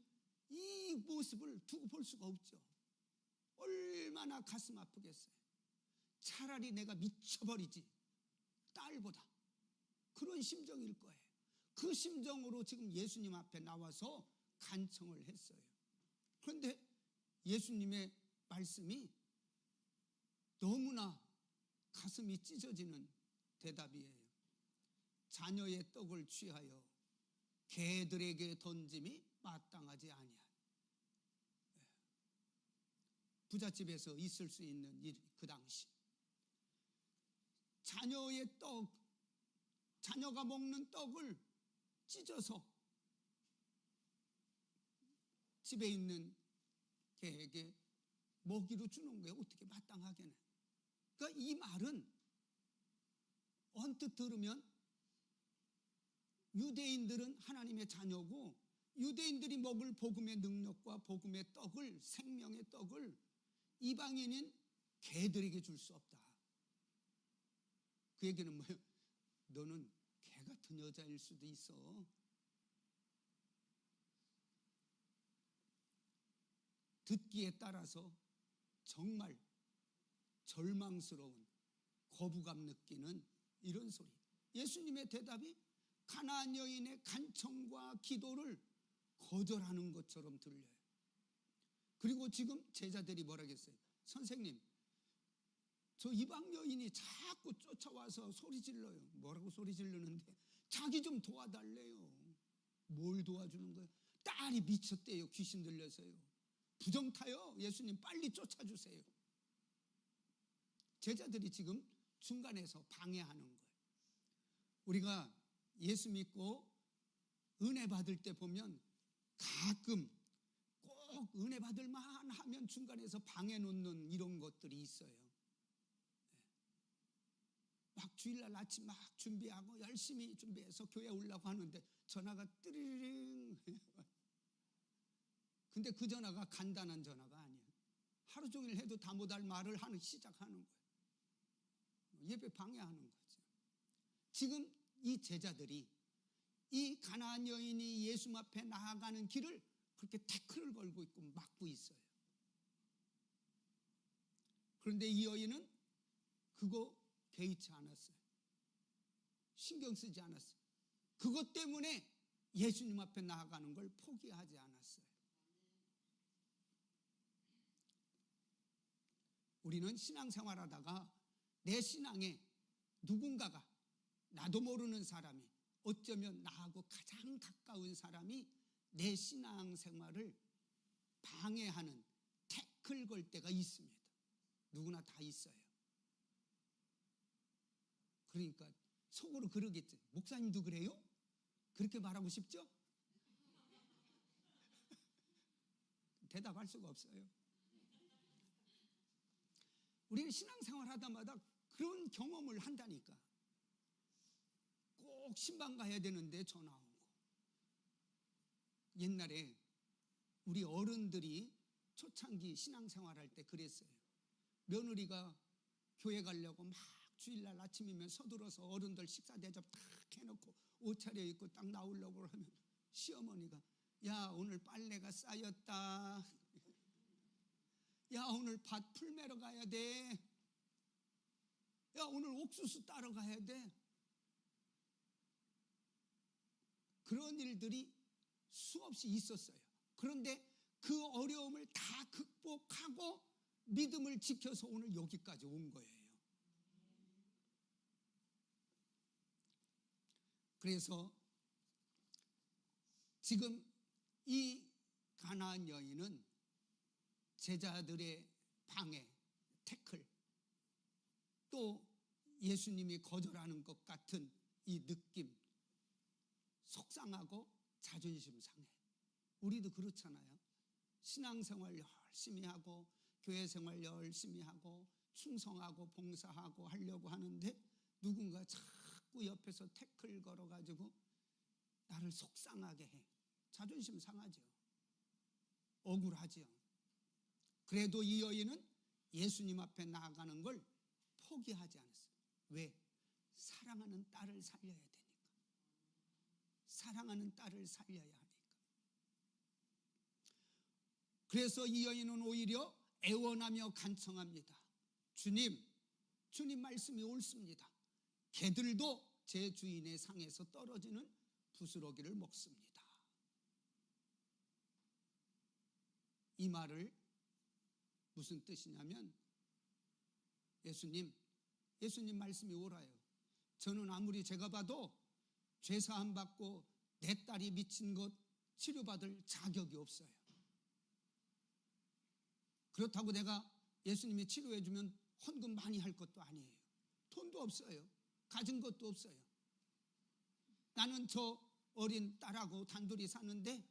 이 모습을 두고 볼 수가 없죠. 얼마나 가슴 아프겠어요. 차라리 내가 미쳐버리지 딸보다, 그런 심정일 거예요. 그 심정으로 지금 예수님 앞에 나와서 간청을 했어요. 그런데 예수님의 말씀이 너무나 가슴이 찢어지는 대답이에요. 자녀의 떡을 취하여 개들에게 던짐이 마땅하지 아니하니. 부잣집에서 있을 수 있는 그 당시 자녀의 떡, 자녀가 먹는 떡을 찢어서 집에 있는 개에게 먹이로 주는 거예요. 어떻게 마땅하게는. 그러니까 이 말은 언뜻 들으면 유대인들은 하나님의 자녀고 유대인들이 먹을 복음의 능력과 복음의 떡을, 생명의 떡을 이방인인 개들에게 줄 수 없다. 그 얘기는 뭐예요? 너는 개 같은 여자일 수도 있어. 듣기에 따라서 정말 절망스러운 거부감 느끼는 이런 소리. 예수님의 대답이 가나안 여인의 간청과 기도를 거절하는 것처럼 들려요. 그리고 지금 제자들이 뭐라겠어요? 선생님, 저 이방 여인이 자꾸 쫓아와서 소리 질러요. 뭐라고 소리 지르는데? 자기 좀 도와달래요. 뭘 도와주는 거예요? 딸이 미쳤대요. 귀신 들려서요. 부정 타요. 예수님 빨리 쫓아주세요. 제자들이 지금 중간에서 방해하는 거예요. 우리가 예수 믿고 은혜 받을 때 보면 가끔 꼭 은혜 받을 만 하면 중간에서 방해 놓는 이런 것들이 있어요. 막 주일날 아침 막 준비하고 열심히 준비해서 교회 오려고 하는데 전화가 띠리링. 근데 그 전화가 간단한 전화가 아니에요. 하루 종일 해도 다 못할 말을 시작하는 거예요. 예배 방해하는 거죠. 지금 이 제자들이 이 가나안 여인이 예수 앞에 나아가는 길을 그렇게 태클을 걸고 있고 막고 있어요. 그런데 이 여인은 그거 개의치 않았어요. 신경 쓰지 않았어요. 그것 때문에 예수님 앞에 나아가는 걸 포기하지 않았어요. 우리는 신앙생활하다가 내 신앙에 누군가가, 나도 모르는 사람이, 어쩌면 나하고 가장 가까운 사람이 내 신앙생활을 방해하는, 태클 걸 때가 있습니다. 누구나 다 있어요. 그러니까 속으로 그러겠지. 목사님도 그래요? 그렇게 말하고 싶죠? 대답할 수가 없어요. 우리는 신앙생활 하다마다 그런 경험을 한다니까. 꼭 신방 가야 되는데 전화 오고. 옛날에 우리 어른들이 초창기 신앙생활 할 때 그랬어요. 며느리가 교회 가려고 막 주일날 아침이면 서둘러서 어른들 식사 대접 딱 해놓고 옷 차려입고 딱 나오려고 하면 시어머니가 야 오늘 빨래가 쌓였다. 야 오늘 밭 풀 매러 가야 돼. 야 오늘 옥수수 따러 가야 돼. 그런 일들이 수없이 있었어요. 그런데 그 어려움을 다 극복하고 믿음을 지켜서 오늘 여기까지 온 거예요. 그래서 지금 이 가나안 여인은 제자들의 방해, 태클, 또 예수님이 거절하는 것 같은 이 느낌, 속상하고 자존심 상해. 우리도 그렇잖아요. 신앙생활 열심히 하고 교회 생활 열심히 하고 충성하고 봉사하고 하려고 하는데 누군가 자꾸 옆에서 태클 걸어가지고 나를 속상하게 해. 자존심 상하죠. 억울하죠. 그래도 이 여인은 예수님 앞에 나아가는 걸 포기하지 않았어요. 왜? 사랑하는 딸을 살려야 되니까. 사랑하는 딸을 살려야 하니까. 그래서 이 여인은 오히려 애원하며 간청합니다. 주님 말씀이 옳습니다. 개들도 제 주인의 상에서 떨어지는 부스러기를 먹습니다. 이 말을 무슨 뜻이냐면 예수님 말씀이 옳아요. 저는 아무리 제가 봐도 죄사함 받고 내 딸이 미친 것 치료받을 자격이 없어요. 그렇다고 내가 예수님이 치료해 주면 헌금 많이 할 것도 아니에요. 돈도 없어요. 가진 것도 없어요. 나는 저 어린 딸하고 단둘이 사는데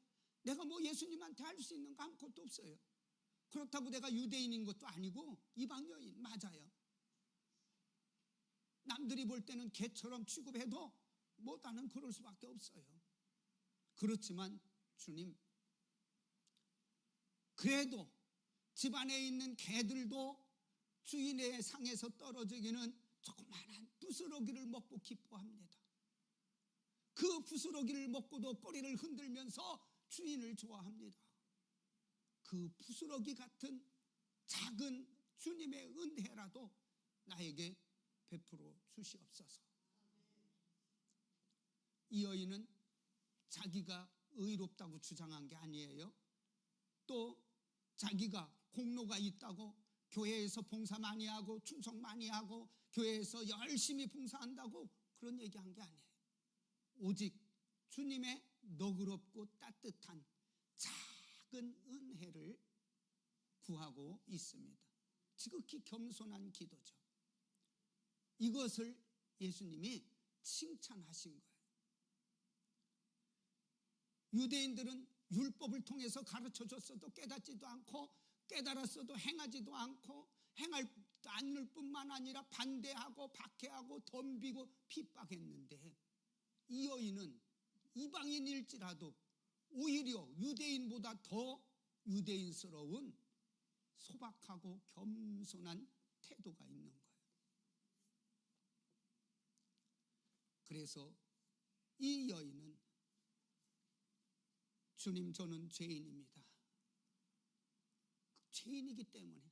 내가 뭐 예수님한테 할 수 있는 거 아무것도 없어요. 그렇다고 내가 유대인인 것도 아니고 이방 여인 맞아요. 남들이 볼 때는 개처럼 취급해도 뭐 나는 그럴 수밖에 없어요. 그렇지만 주님, 그래도 집안에 있는 개들도 주인의 상에서 떨어지기는 조그마한 부스러기를 먹고 기뻐합니다. 그 부스러기를 먹고도 꼬리를 흔들면서 주인을 좋아합니다. 그 부스러기 같은 작은 주님의 은혜라도 나에게 베풀어 주시옵소서. 이 여인은 자기가 의롭다고 주장한 게 아니에요. 또 자기가 공로가 있다고 교회에서 봉사 많이 하고 충성 많이 하고 교회에서 열심히 봉사한다고 그런 얘기한 게 아니에요. 오직 주님의 너그럽고 따뜻한 작은 은혜를 구하고 있습니다. 지극히 겸손한 기도죠. 이것을 예수님이 칭찬하신 거예요. 유대인들은 율법을 통해서 가르쳐줬어도 깨닫지도 않고 깨달았어도 행하지도 않고 행할 않을 뿐만 아니라 반대하고 박해하고 덤비고 핍박했는데 이 여인은 이방인일지라도 오히려 유대인보다 더 유대인스러운 소박하고 겸손한 태도가 있는 거예요. 그래서 이 여인은 주님 저는 죄인입니다. 죄인이기 때문에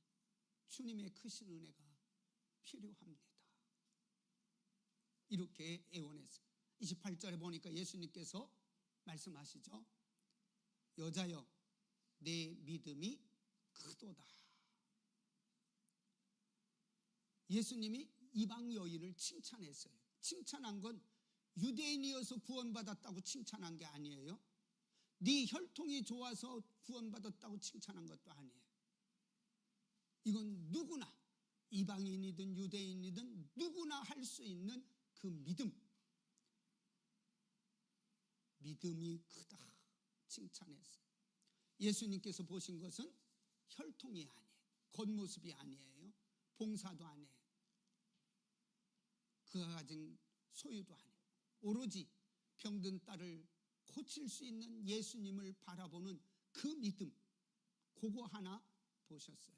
주님의 크신 은혜가 필요합니다. 이렇게 애원했어요. 28절에 보니까 예수님께서 말씀하시죠. 여자여 내 믿음이 크도다. 예수님이 이방 여인을 칭찬했어요. 칭찬한 건 유대인이어서 구원받았다고 칭찬한 게 아니에요. 네 혈통이 좋아서 구원받았다고 칭찬한 것도 아니에요. 이건 누구나 이방인이든 유대인이든 누구나 할 수 있는 그 믿음이 크다 칭찬했어요. 예수님께서 보신 것은 혈통이 아니에요. 겉모습이 아니에요. 봉사도 안 해. 그가 가진 소유도 안 해. 오로지 병든 딸을 고칠 수 있는 예수님을 바라보는 그 믿음, 그거 하나 보셨어요.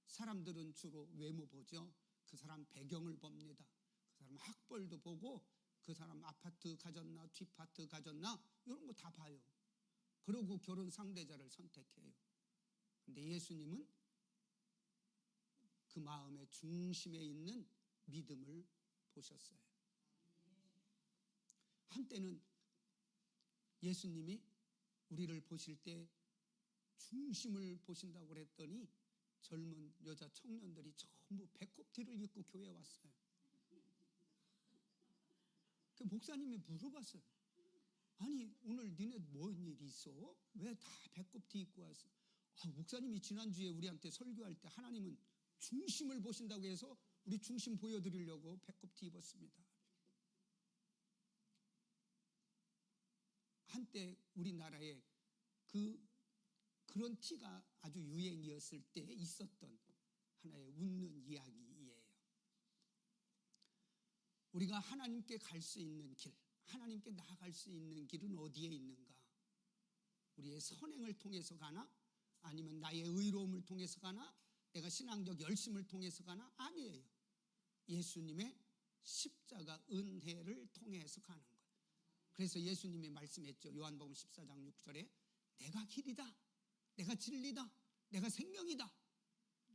사람들은 주로 외모 보죠. 그 사람 배경을 봅니다. 그 사람 학벌도 보고 그 사람 아파트 가졌나 뒷파트 가졌나 이런 거 다 봐요. 그러고 결혼 상대자를 선택해요. 근데 예수님은 그 마음의 중심에 있는 믿음을 보셨어요. 한때는 예수님이 우리를 보실 때 중심을 보신다고 그랬더니 젊은 여자 청년들이 전부 배꼽티를 입고 교회에 왔어요. 그 목사님이 물어봤어요. 아니 오늘 니네 뭔 일이 있어? 왜 다 배꼽티 입고 왔어? 목사님이 지난주에 우리한테 설교할 때 하나님은 중심을 보신다고 해서 우리 중심 보여드리려고 배꼽티 입었습니다. 한때 우리나라에 그런 티가 아주 유행이었을 때 있었던 하나의 웃는 이야기예요. 우리가 하나님께 갈 수 있는 길, 하나님께 나아갈 수 있는 길은 어디에 있는가? 우리의 선행을 통해서 가나? 아니면 나의 의로움을 통해서 가나? 내가 신앙적 열심을 통해서 가나? 아니에요. 예수님의 십자가 은혜를 통해서 가는 거예요. 그래서 예수님이 말씀했죠. 요한복음 14장 6절에 내가 길이다, 내가 진리다, 내가 생명이다.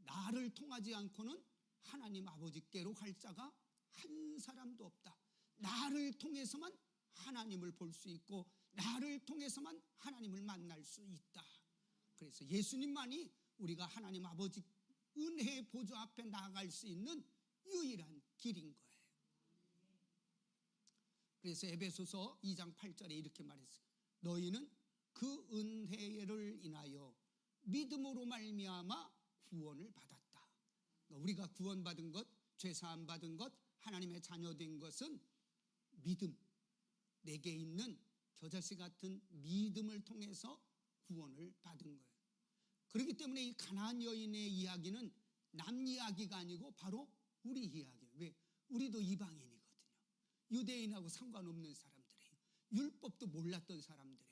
나를 통하지 않고는 하나님 아버지께로 갈 자가 한 사람도 없다. 나를 통해서만 하나님을 볼 수 있고 나를 통해서만 하나님을 만날 수 있다. 그래서 예수님만이 우리가 하나님 아버지 은혜의 보좌 앞에 나아갈 수 있는 유일한 길인 거예요. 그래서 에베소서 2장 8절에 이렇게 말했어요. 너희는 그 은혜를 인하여 믿음으로 말미암아 구원을 받았다. 그러니까 우리가 구원받은 것, 죄사함 받은 것, 하나님의 자녀된 것은 믿음, 내게 있는 겨자씨 같은 믿음을 통해서 구원을 받은 거예요. 그렇기 때문에 이 가나안 여인의 이야기는 남 이야기가 아니고 바로 우리 이야기예요. 왜? 우리도 이방인이거든요. 유대인하고 상관없는 사람들이에요. 율법도 몰랐던 사람들이에요.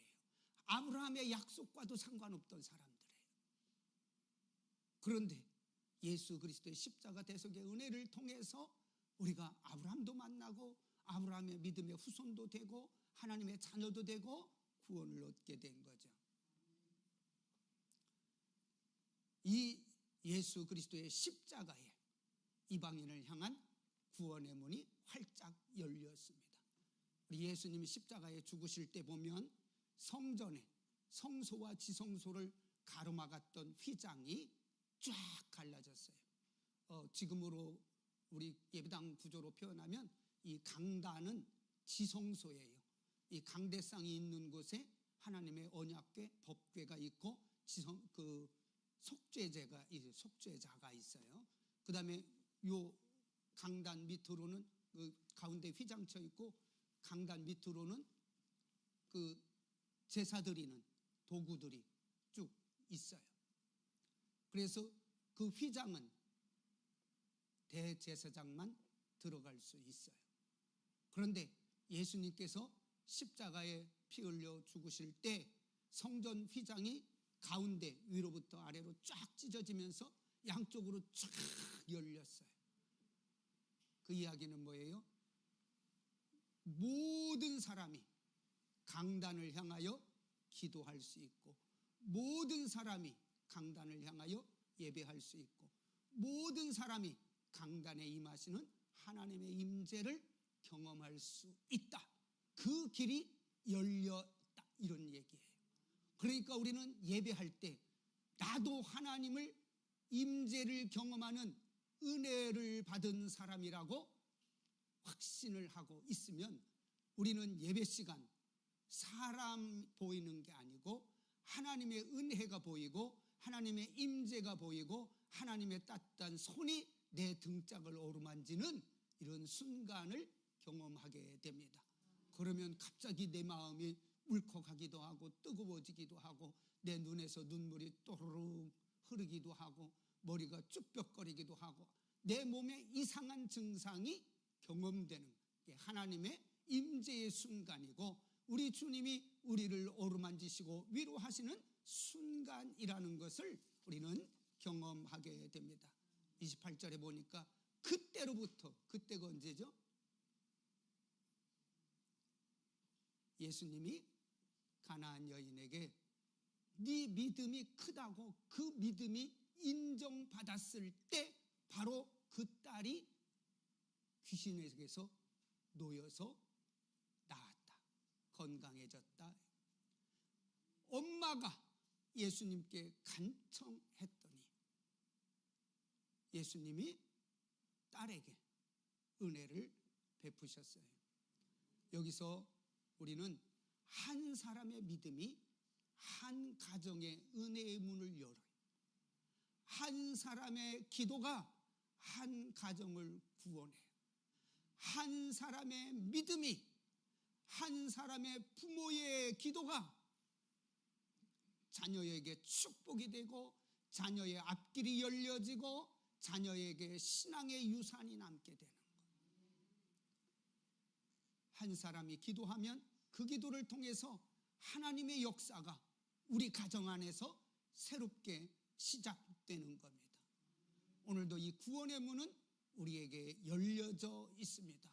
아브라함의 약속과도 상관없던 사람들이에요. 그런데 예수 그리스도의 십자가 대속의 은혜를 통해서 우리가 아브라함도 만나고 아브라함의 믿음의 후손도 되고 하나님의 자녀도 되고 구원을 얻게 된 거죠. 이 예수 그리스도의 십자가에 이방인을 향한 구원의 문이 활짝 열렸습니다. 우리 예수님이 십자가에 죽으실 때 보면 성전에 성소와 지성소를 가로막았던 휘장이 쫙 갈라졌어요. 지금으로 우리 예배당 구조로 표현하면 이 강단은 지성소예요. 이 강대상이 있는 곳에 하나님의 언약궤, 법궤가 있고 속죄자가 있어요. 그 다음에 요 강단 밑으로는 그 가운데 휘장쳐 있고 강단 밑으로는 그 제사 드리는 도구들이 쭉 있어요. 그래서 그 휘장은 대제사장만 들어갈 수 있어요. 그런데 예수님께서 십자가에 피 흘려 죽으실 때 성전 휘장이 가운데 위로부터 아래로 쫙 찢어지면서 양쪽으로 쫙 열렸어요. 그 이야기는 뭐예요? 모든 사람이 강단을 향하여 기도할 수 있고 모든 사람이 강단을 향하여 예배할 수 있고 모든 사람이 강단에 임하시는 하나님의 임재를 경험할 수 있다. 그 길이 열렸다. 이런 얘기예요. 그러니까 우리는 예배할 때 나도 하나님을 임재를 경험하는 은혜를 받은 사람이라고 확신을 하고 있으면 우리는 예배 시간 사람 보이는 게 아니고 하나님의 은혜가 보이고 하나님의 임재가 보이고 하나님의 따뜻한 손이 내 등짝을 어루만지는 이런 순간을 경험하게 됩니다. 그러면 갑자기 내 마음이 울컥하기도 하고 뜨거워지기도 하고 내 눈에서 눈물이 또르륵 흐르기도 하고 머리가 쭈뼛거리기도 하고 내 몸에 이상한 증상이 경험되는 게 하나님의 임재의 순간이고 우리 주님이 우리를 어루만지시고 위로하시는 순간이라는 것을 우리는 경험하게 됩니다. 28절에 보니까 그때로부터, 그때가 언제죠? 예수님이 가나안 여인에게 네 믿음이 크다고 그 믿음이 인정받았을 때 바로 그 딸이 귀신에게서 놓여서 나았다. 건강해졌다. 엄마가 예수님께 간청했더니 예수님이 딸에게 은혜를 베푸셨어요. 여기서 우리는 한 사람의 믿음이 한 가정의 은혜의 문을 열어요. 한 사람의 기도가 한 가정을 구원해요. 한 사람의 믿음이 한 사람의 부모의 기도가 자녀에게 축복이 되고 자녀의 앞길이 열려지고 자녀에게 신앙의 유산이 남게 되는 거예요. 한 사람이 기도하면 그 기도를 통해서 하나님의 역사가 우리 가정 안에서 새롭게 시작되는 겁니다. 오늘도 이 구원의 문은 우리에게 열려져 있습니다.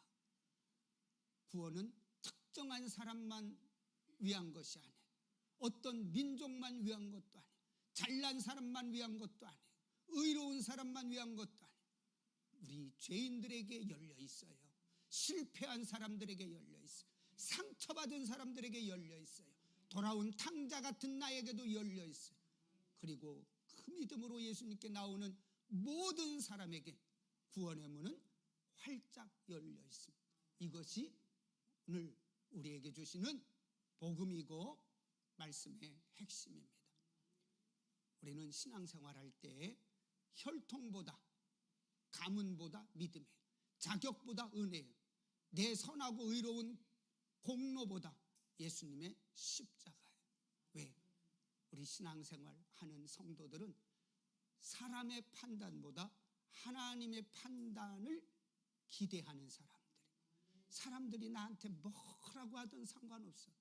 구원은 특정한 사람만 위한 것이 아니에요. 어떤 민족만 위한 것도 아니에요. 잘난 사람만 위한 것도 아니에요. 의로운 사람만 위한 것도 아니에요. 우리 죄인들에게 열려 있어요. 실패한 사람들에게 열려 있어요. 상처받은 사람들에게 열려 있어요. 돌아온 탕자 같은 나에게도 열려 있어요. 그리고 그 믿음으로 예수님께 나오는 모든 사람에게 구원의 문은 활짝 열려 있습니다. 이것이 오늘 우리에게 주시는 복음이고 말씀의 핵심입니다. 우리는 신앙생활할 때 혈통보다 가문보다 믿음이에요. 자격보다 은혜예요. 내 선하고 의로운 공로보다 예수님의 십자가예요. 왜? 우리 신앙생활 하는 성도들은 사람의 판단보다 하나님의 판단을 기대하는 사람들이 나한테 뭐라고 하든 상관없어.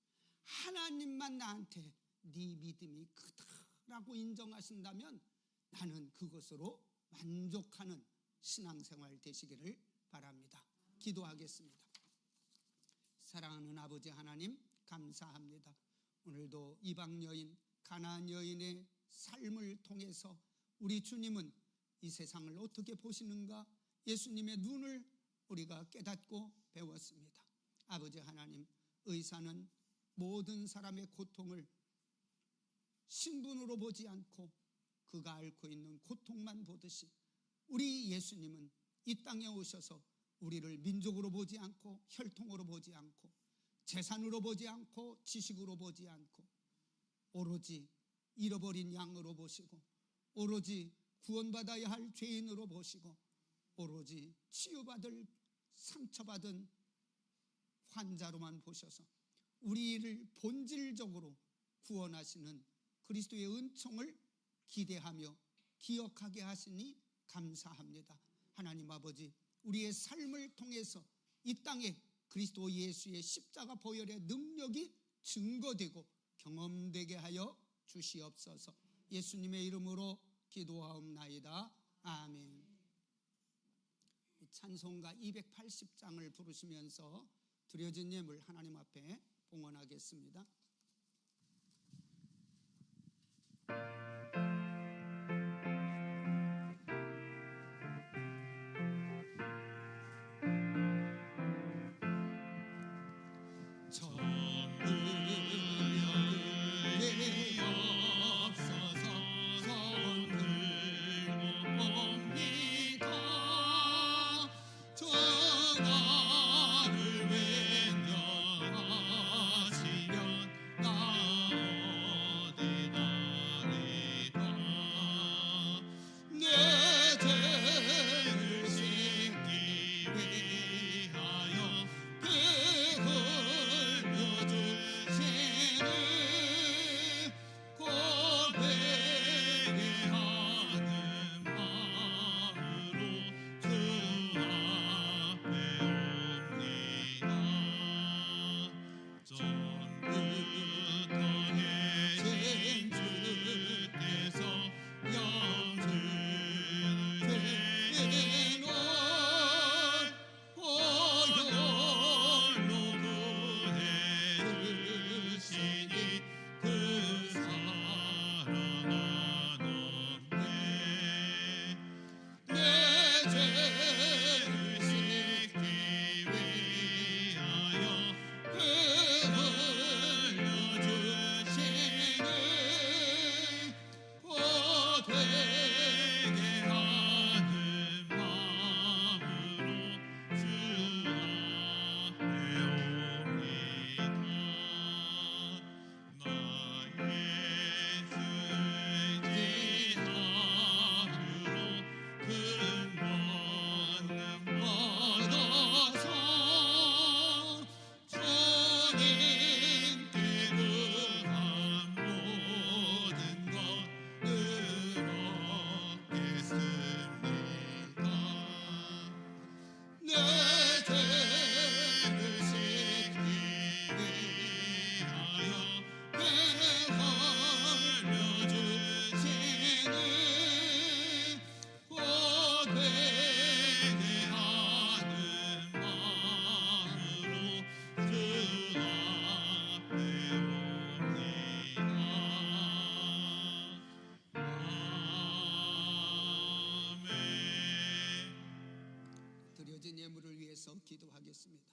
하나님만 나한테 네 믿음이 크다라고 인정하신다면 나는 그것으로 만족하는 신앙생활 되시기를 바랍니다. 기도하겠습니다. 사랑하는 아버지 하나님 감사합니다. 오늘도 이방 여인 가나안 여인의 삶을 통해서 우리 주님은 이 세상을 어떻게 보시는가 예수님의 눈을 우리가 깨닫고 배웠습니다. 아버지 하나님, 의사는 모든 사람의 고통을 신분으로 보지 않고 그가 앓고 있는 고통만 보듯이 우리 예수님은 이 땅에 오셔서 우리를 민족으로 보지 않고 혈통으로 보지 않고 재산으로 보지 않고 지식으로 보지 않고 오로지 잃어버린 양으로 보시고 오로지 구원받아야 할 죄인으로 보시고 오로지 치유받을 상처받은 환자로만 보셔서 우리를 본질적으로 구원하시는 그리스도의 은총을 기대하며 기억하게 하시니 감사합니다. 하나님 아버지, 우리의 삶을 통해서 이 땅에 그리스도 예수의 십자가 보혈의 능력이 증거되고 경험되게 하여 주시옵소서. 예수님의 이름으로 기도하옵나이다. 아멘. 찬송가 280장을 부르시면서 드려진 예물 하나님 앞에 봉헌하겠습니다. 전하를 외면하시면 드려진 예물을 위해서 기도하겠습니다.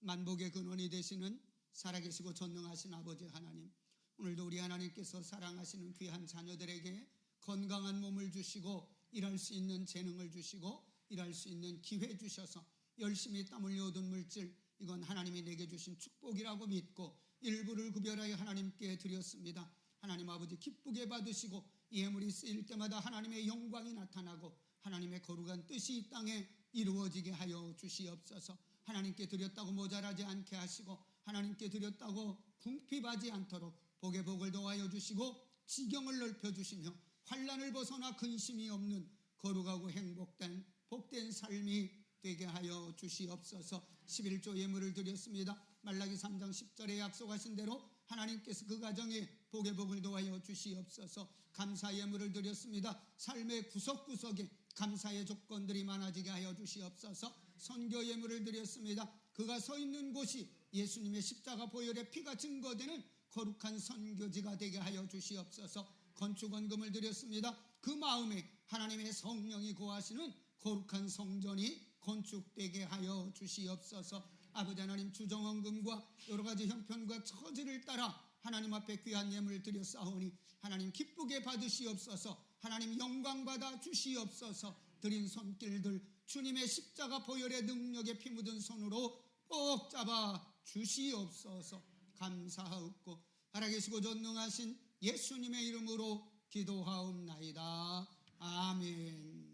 만복의 근원이 되시는 살아계시고 전능하신 아버지 하나님, 오늘도 우리 하나님께서 사랑하시는 귀한 자녀들에게 건강한 몸을 주시고 일할 수 있는 재능을 주시고 일할 수 있는 기회 주셔서 열심히 땀 흘려 얻은 물질, 이건 하나님이 내게 주신 축복이라고 믿고 일부를 구별하여 하나님께 드렸습니다. 하나님 아버지 기쁘게 받으시고 예물이 쓰일 때마다 하나님의 영광이 나타나고 하나님의 거룩한 뜻이 이 땅에 이루어지게 하여 주시옵소서. 하나님께 드렸다고 모자라지 않게 하시고 하나님께 드렸다고 궁핍하지 않도록 복의 복을 더하여 주시고 지경을 넓혀주시며 환난을 벗어나 근심이 없는 거룩하고 행복된 복된 삶이 되게 하여 주시옵소서. 11조 예물을 드렸습니다. 말라기 3장 10절에 약속하신 대로 하나님께서 그 가정에 복의 복을 더하여 주시옵소서. 감사 예물을 드렸습니다. 삶의 구석구석에 감사의 조건들이 많아지게 하여 주시옵소서. 선교 예물을 드렸습니다. 그가 서 있는 곳이 예수님의 십자가 보혈의 피가 증거되는 거룩한 선교지가 되게 하여 주시옵소서. 건축 원금을 드렸습니다. 그 마음에 하나님의 성령이 거하시는 거룩한 성전이 건축되게 하여 주시옵소서. 아버지 하나님, 주정원금과 여러 가지 형편과 처지를 따라 하나님 앞에 귀한 예물을 드렸사오니 하나님 기쁘게 받으시옵소서. 하나님 영광 받아 주시옵소서. 드린 손길들 주님의 십자가 보혈의 능력에 피 묻은 손으로 꼭 잡아 주시옵소서. 감사하옵고 살아계시고 전능하신 예수님의 이름으로 기도하옵나이다. 아멘.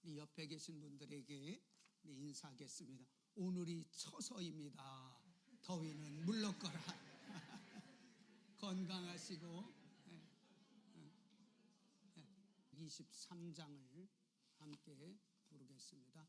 우리 옆에 계신 분들에게 인사하겠습니다. 오늘이 처서입니다. 더위는 물러거라. 건강하시고 23장을 함께 부르겠습니다.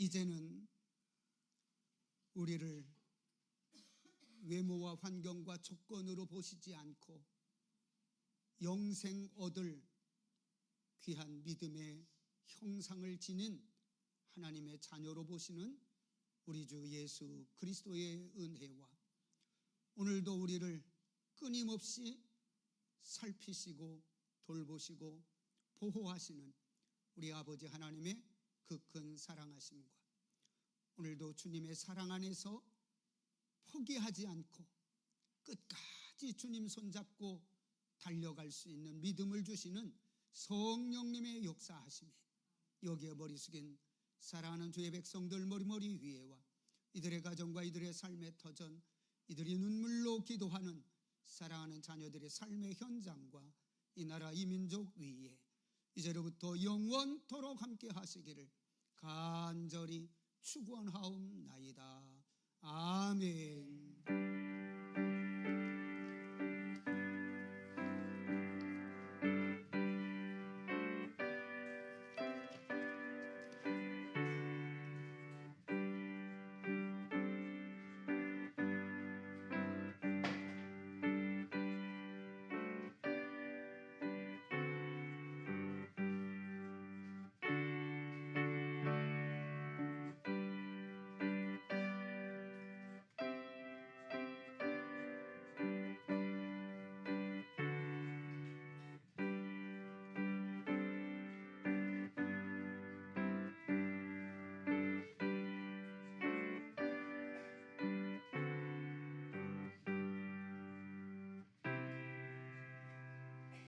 이제는 우리를 외모와 환경과 조건으로 보시지 않고 영생 얻을 귀한 믿음의 형상을 지닌 하나님의 자녀로 보시는 우리 주 예수 그리스도의 은혜와 오늘도 우리를 끊임없이 살피시고 돌보시고 보호하시는 우리 아버지 하나님의 그 큰 사랑하심과 오늘도 주님의 사랑 안에서 포기하지 않고 끝까지 주님 손잡고 달려갈 수 있는 믿음을 주시는 성령님의 역사하심이 여기에 머리 숙인 사랑하는 주의 백성들 머리 위에와 이들의 가정과 이들의 삶의 터전, 이들이 눈물로 기도하는 사랑하는 자녀들의 삶의 현장과 이 나라 이 민족 위에 이제로부터 영원토록 함께 하시기를 간절히 축원하옵나이다. 아멘.